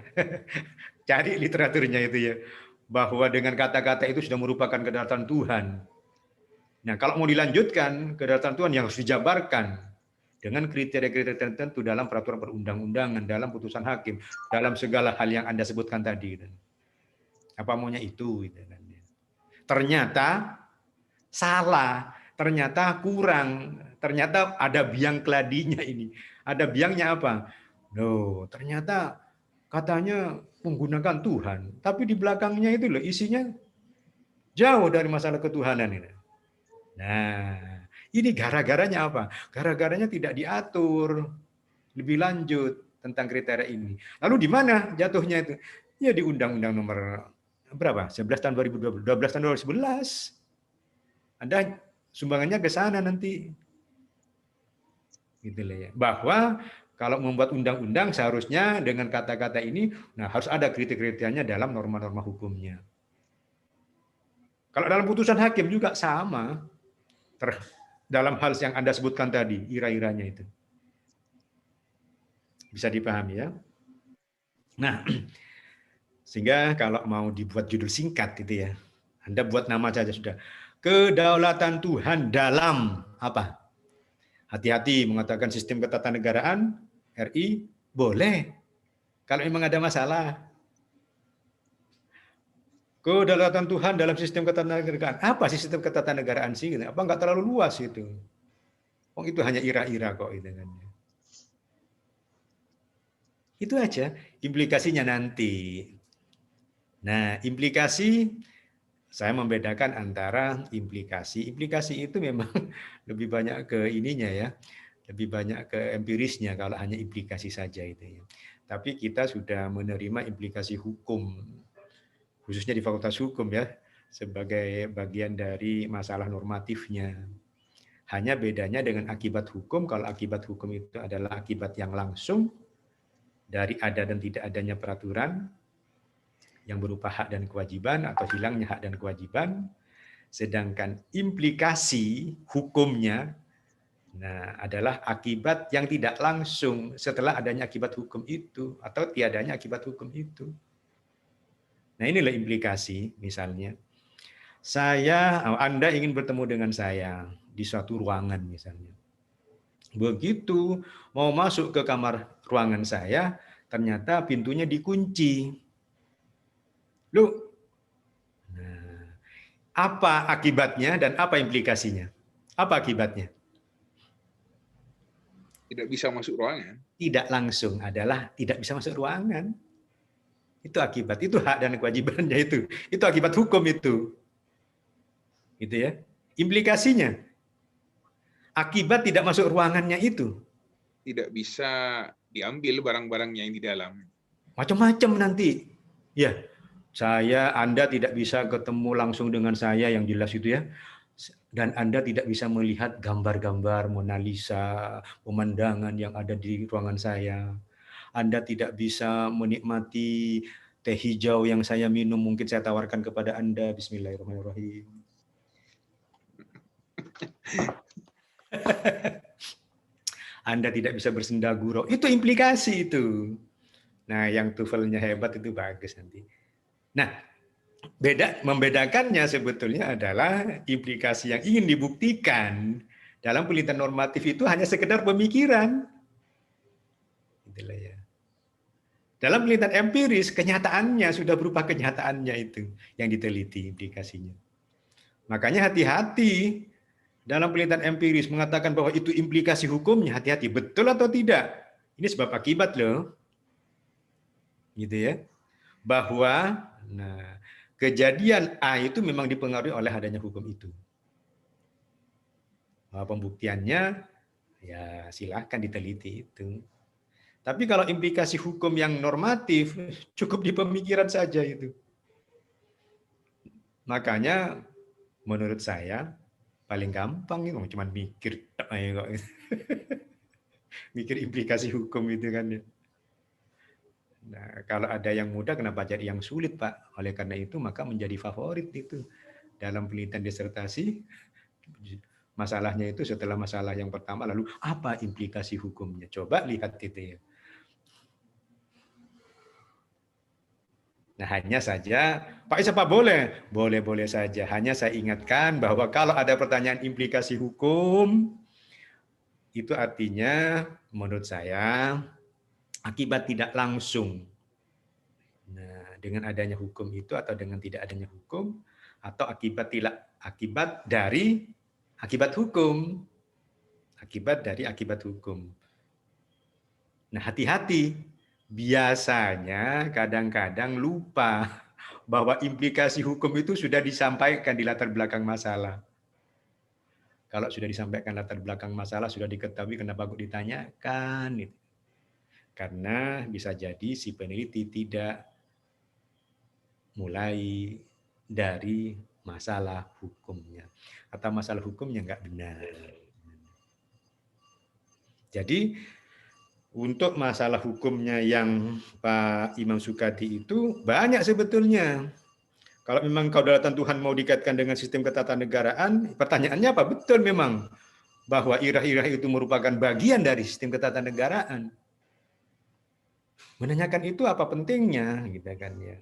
Cari literaturnya itu ya. Bahwa dengan kata-kata itu sudah merupakan kedaulatan Tuhan. Nah, kalau mau dilanjutkan, kedaulatan Tuhan yang harus dijabarkan dengan kriteria-kriteria tertentu dalam peraturan perundang-undangan, dalam putusan hakim, dalam segala hal yang Anda sebutkan tadi. Apa maunya itu? Ternyata salah, ternyata kurang, ternyata ada biang keladinya ini. Ada biangnya apa? Loh, ternyata katanya menggunakan Tuhan, tapi di belakangnya itu loh isinya jauh dari masalah ketuhanan ini. Nah, ini gara-garanya apa? Gara-garanya tidak diatur lebih lanjut tentang kriteria ini. Lalu di mana jatuhnya itu? Ya di Undang-Undang nomor berapa? 11 tahun 2012, 12 tahun 2011. Anda sumbangannya ke sana nanti. Gitu lah ya. Bahwa kalau membuat undang-undang seharusnya dengan kata-kata ini, nah harus ada kriterianya dalam norma-norma hukumnya. Kalau dalam putusan hakim juga sama. Dalam hal yang Anda sebutkan tadi, ira-iranya itu. Bisa dipahami ya. Nah, sehingga kalau mau dibuat judul singkat itu ya, Anda buat nama saja sudah. Kedaulatan Tuhan dalam apa? Hati-hati mengatakan sistem ketatanegaraan RI boleh. Kalau memang ada masalah. Kedaulatan Tuhan dalam sistem ketatanegaraan. Apa sih sistem ketatanegaraan sih? Apa enggak terlalu luas itu? Oh, itu hanya ira-ira kok itu kan. Itu aja implikasinya nanti. Nah, implikasi saya membedakan antara implikasi. Implikasi itu memang lebih banyak ke ininya ya. Lebih banyak ke empirisnya kalau hanya implikasi saja itu ya. Tapi kita sudah menerima implikasi hukum, khususnya di Fakultas Hukum ya, sebagai bagian dari masalah normatifnya. Hanya bedanya dengan akibat hukum, kalau akibat hukum itu adalah akibat yang langsung dari ada dan tidak adanya peraturan yang berupa hak dan kewajiban atau hilangnya hak dan kewajiban. Sedangkan implikasi hukumnya nah, adalah akibat yang tidak langsung setelah adanya akibat hukum itu atau tiadanya akibat hukum itu. Nah, inilah implikasi. Misalnya, Anda ingin bertemu dengan saya di suatu ruangan misalnya. Begitu mau masuk ke kamar ruangan saya, ternyata pintunya dikunci. Loh, nah, apa akibatnya dan apa implikasinya? Apa akibatnya? Tidak bisa masuk ruangan. Tidak langsung adalah tidak bisa masuk ruangan. Itu akibat, itu hak dan kewajibannya itu. Itu akibat hukum itu. Gitu ya. Implikasinya akibat tidak masuk ruangannya itu. Tidak bisa diambil barang-barangnya yang di dalam. Macam-macam nanti. Ya, Anda tidak bisa ketemu langsung dengan saya yang jelas itu ya. Dan Anda tidak bisa melihat gambar-gambar Mona Lisa, pemandangan yang ada di ruangan saya. Anda tidak bisa menikmati teh hijau yang saya minum, mungkin saya tawarkan kepada Anda. Bismillahirrahmanirrahim. Anda tidak bisa bersendagurau. Itu implikasi itu. Nah, yang TOEFL-nya hebat itu bagus nanti. Nah, membedakannya sebetulnya adalah implikasi yang ingin dibuktikan dalam penelitian normatif itu hanya sekedar pemikiran. Itulah ya. Dalam penelitian empiris, kenyataannya sudah berupa kenyataannya itu yang diteliti implikasinya. Makanya hati-hati dalam penelitian empiris mengatakan bahwa itu implikasi hukumnya, hati-hati betul atau tidak. Ini sebab akibat loh. Gitu ya. Bahwa kejadian A itu memang dipengaruhi oleh adanya hukum itu. Pembuktiannya ya silahkan diteliti itu. Tapi kalau implikasi hukum yang normatif, cukup di pemikiran saja itu. Makanya menurut saya paling gampang itu cuma mikir aja kok. Mikir implikasi hukum itu kan ya. Nah, kalau ada yang mudah kenapa jadi yang sulit, Pak? Oleh karena itu maka menjadi favorit itu dalam penelitian disertasi. Masalahnya itu setelah masalah yang pertama lalu apa implikasi hukumnya? Coba lihat itu ya. Nah, hanya saja, Pak Is apa boleh? Boleh-boleh saja. Hanya saya ingatkan bahwa kalau ada pertanyaan implikasi hukum, itu artinya menurut saya akibat tidak langsung. Nah, dengan adanya hukum itu atau dengan tidak adanya hukum, atau akibat dari akibat hukum. Akibat dari akibat hukum. Nah, hati-hati. Biasanya kadang-kadang lupa bahwa implikasi hukum itu sudah disampaikan di latar belakang masalah. Kalau sudah disampaikan latar belakang masalah, sudah diketahui kenapa kok ditanyakan. Gitu. Karena bisa jadi si peneliti tidak mulai dari masalah hukumnya. Atau masalah hukumnya nggak benar. Jadi, untuk masalah hukumnya yang Pak Imam Sukadi itu banyak sebetulnya. Kalau memang kedaulatan Tuhan mau dikaitkan dengan sistem ketatanegaraan, pertanyaannya apa? Betul memang bahwa irah-irah itu merupakan bagian dari sistem ketatanegaraan. Menanyakan itu apa pentingnya, gitu kan ya.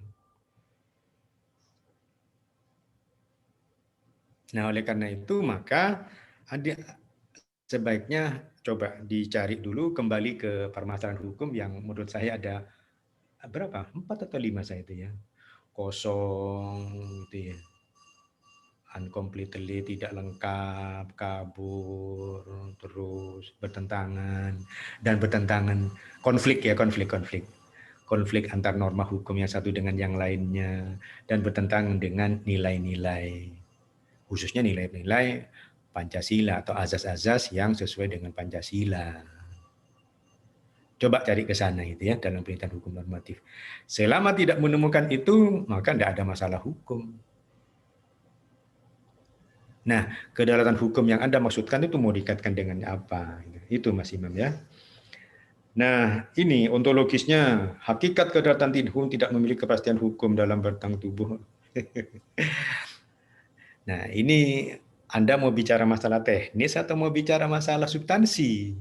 Nah, oleh karena itu maka sebaiknya coba dicari dulu kembali ke permasalahan hukum yang menurut saya ada berapa? 4 atau 5 saya itu ya. Kosong gitu ya. Uncompletely, tidak lengkap, kabur, terus bertentangan dan bertentangan konflik antar norma hukum yang satu dengan yang lainnya dan bertentangan dengan nilai-nilai, khususnya nilai-nilai Pancasila atau azas-azas yang sesuai dengan Pancasila. Coba cari ke sana itu ya dalam penelitian hukum normatif. Selama tidak menemukan itu, maka tidak ada masalah hukum. Nah, kedaulatan hukum yang Anda maksudkan itu mau dikaitkan dengan apa? Itu Mas Imam ya. Nah, ini ontologisnya, hakikat kedaulatan hukum tidak memiliki kepastian hukum dalam batang tubuh. Nah, ini Anda mau bicara masalah teknis atau mau bicara masalah substansi?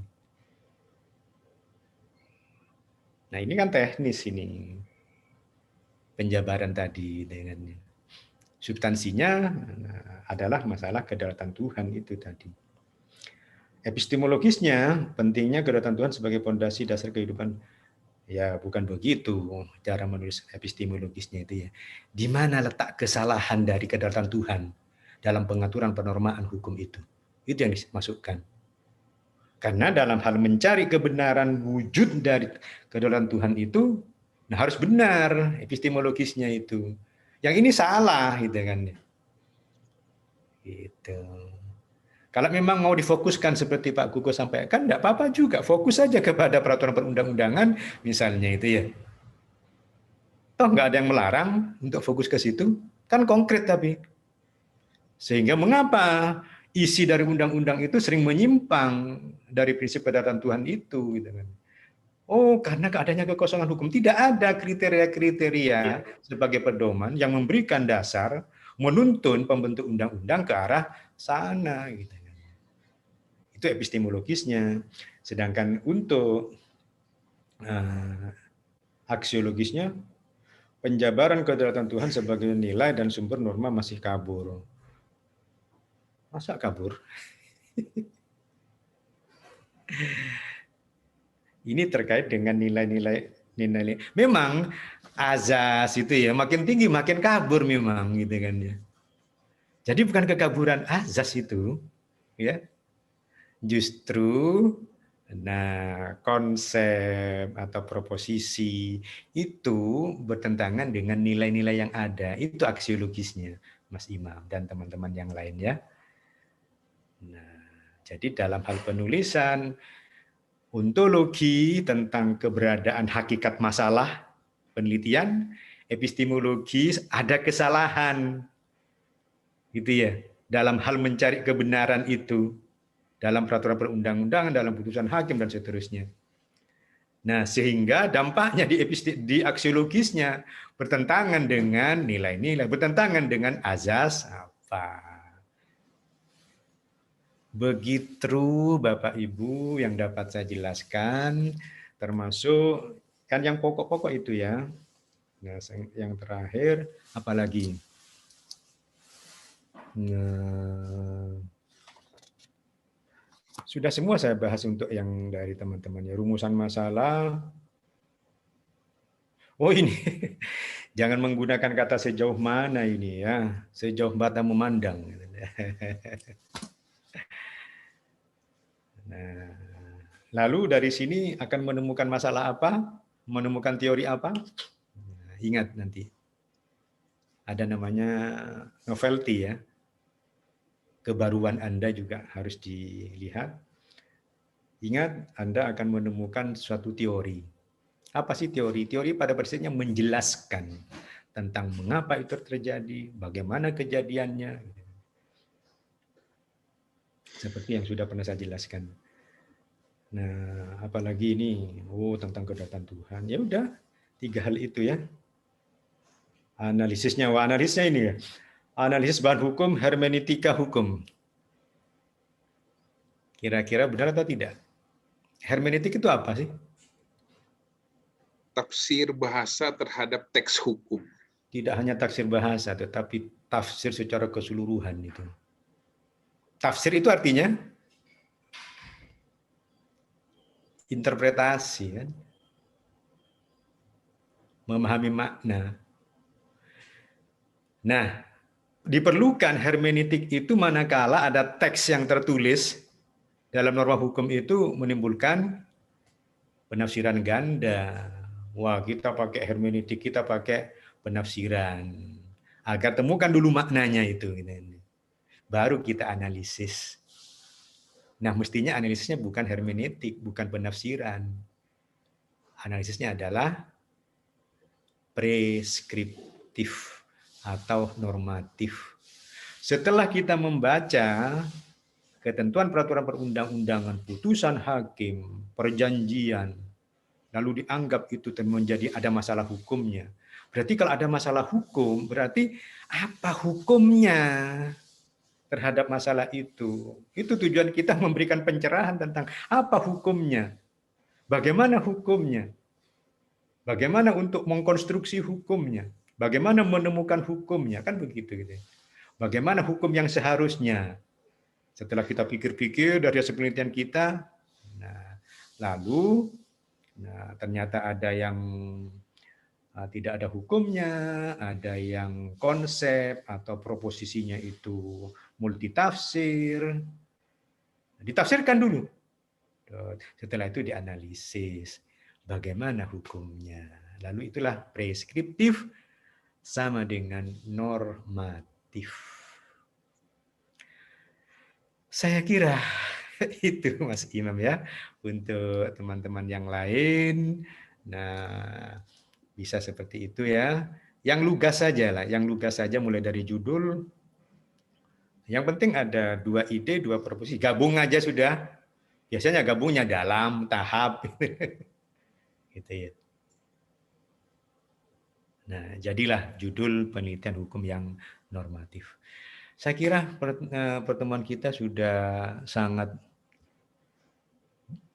Nah, ini kan teknis ini. Penjabaran tadi dengan substansinya adalah masalah kedaulatan Tuhan itu tadi. Epistemologisnya, pentingnya kedaulatan Tuhan sebagai fondasi dasar kehidupan. Ya, bukan begitu cara menulis epistemologisnya itu ya. Di mana letak kesalahan dari kedaulatan Tuhan dalam pengaturan penormaan hukum itu? Itu yang dimasukkan. Karena dalam hal mencari kebenaran wujud dari kedaulatan Tuhan itu, nah harus benar epistemologisnya itu. Yang ini salah gitu kan. Gitu. Kalau memang mau difokuskan seperti Pak Kuko sampaikan, enggak apa-apa juga. Fokus saja kepada peraturan perundang-undangan misalnya itu ya. Toh nggak ada yang melarang untuk fokus ke situ. Kan konkret tapi. Sehingga mengapa isi dari undang-undang itu sering menyimpang dari prinsip kedaulatan Tuhan itu gitu kan. Oh, karena adanya kekosongan hukum. Tidak ada kriteria-kriteria sebagai pedoman yang memberikan dasar menuntun pembentuk undang-undang ke arah sana. Gitu. Itu epistemologisnya. Sedangkan untuk aksiologisnya, penjabaran kedaulatan Tuhan sebagai nilai dan sumber norma masih kabur. Masa kabur? Ini terkait dengan nilai-nilai. Memang azas itu ya makin tinggi makin kabur memang gitu kan ya. Jadi bukan kekaburan azas itu ya. Justru konsep atau proposisi itu bertentangan dengan nilai-nilai yang ada. Itu aksiologisnya Mas Imam dan teman-teman yang lain ya. Nah, jadi dalam hal penulisan ontologi tentang keberadaan hakikat masalah penelitian, epistemologis ada kesalahan gitu ya dalam hal mencari kebenaran itu dalam peraturan perundang-undangan, dalam putusan hakim dan seterusnya. Nah, sehingga dampaknya di aksiologisnya bertentangan dengan nilai-nilai, bertentangan dengan azas apa. Begitu Bapak Ibu yang dapat saya jelaskan, termasuk kan yang pokok-pokok itu ya. Nah, yang terakhir apalagi? Nah, sudah semua saya bahas untuk yang dari teman-temannya. Rumusan masalah. Oh ini, jangan menggunakan kata sejauh mana ini ya, sejauh mata memandang. Nah, lalu dari sini akan menemukan masalah apa, menemukan teori apa. Nah, ingat nanti, ada namanya novelty ya. Kebaruan Anda juga harus dilihat. Ingat, Anda akan menemukan suatu teori. Apa sih teori? Teori pada prinsipnya menjelaskan tentang mengapa itu terjadi, bagaimana kejadiannya. Seperti yang sudah pernah saya jelaskan. Nah, apalagi ini, tentang kedatangan Tuhan. Ya udah, 3 hal itu ya. Analisisnya, analisisnya ini ya. Analisis bahan hukum, hermeneutika hukum. Kira-kira benar atau tidak? Hermeneutik itu apa sih? Tafsir bahasa terhadap teks hukum. Tidak hanya tafsir bahasa, tetapi tafsir secara keseluruhan itu. Tafsir itu artinya interpretasi, kan? Memahami makna. Nah, diperlukan hermeneutik itu manakala ada teks yang tertulis dalam norma hukum itu menimbulkan penafsiran ganda. Wah, kita pakai hermeneutik, kita pakai penafsiran. Agar temukan dulu maknanya itu. Baru kita analisis. Nah, mestinya analisisnya bukan hermeneutik, bukan penafsiran. Analisisnya adalah preskriptif atau normatif. Setelah kita membaca ketentuan peraturan perundang-undangan, putusan hakim, perjanjian, lalu dianggap itu menjadi ada masalah hukumnya. Berarti kalau ada masalah hukum, berarti apa hukumnya terhadap masalah itu? Itu tujuan kita memberikan pencerahan tentang apa hukumnya, bagaimana hukumnya, bagaimana untuk mengkonstruksi hukumnya, bagaimana menemukan hukumnya, kan begitu gitu. Bagaimana hukum yang seharusnya? Setelah kita pikir-pikir dari hasil penelitian kita, nah, lalu ternyata ada yang tidak ada hukumnya, ada yang konsep atau proposisinya itu multitafsir. Ditafsirkan dulu. Setelah itu dianalisis bagaimana hukumnya. Lalu itulah preskriptif sama dengan normatif. Saya kira itu Mas Imam ya, untuk teman-teman yang lain. Nah, bisa seperti itu ya. Yang lugas saja lah, yang lugas saja mulai dari judul. Yang penting ada 2 ide, 2 proposisi. Gabung aja sudah. Biasanya gabungnya dalam tahap. Gitu ya. Nah, jadilah judul penelitian hukum yang normatif. Saya kira pertemuan kita sudah sangat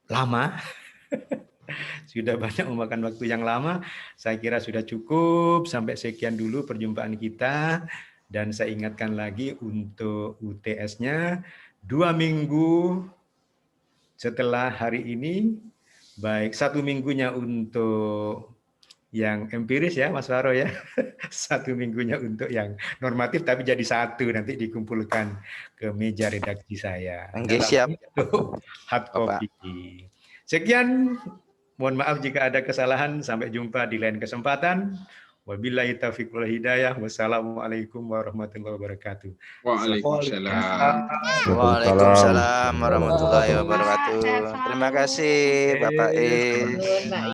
lama, sudah banyak memakan waktu yang lama. Saya kira sudah cukup, sampai sekian dulu perjumpaan kita. Dan saya ingatkan lagi untuk UTS-nya, 2 minggu setelah hari ini, baik 1 minggunya untuk yang empiris ya Mas Faro ya, 1 minggunya untuk yang normatif, tapi jadi 1 nanti dikumpulkan ke meja redaksi saya. Oke, siap. Hard copy. Sekian, mohon maaf jika ada kesalahan. Sampai jumpa di lain kesempatan. Wabillahi taufiq wal hidayah. Wassalamualaikum warahmatullahi wabarakatuh. Waalaikumsalam. Waalaikumsalam warahmatullahi wabarakatuh. Terima kasih Bapak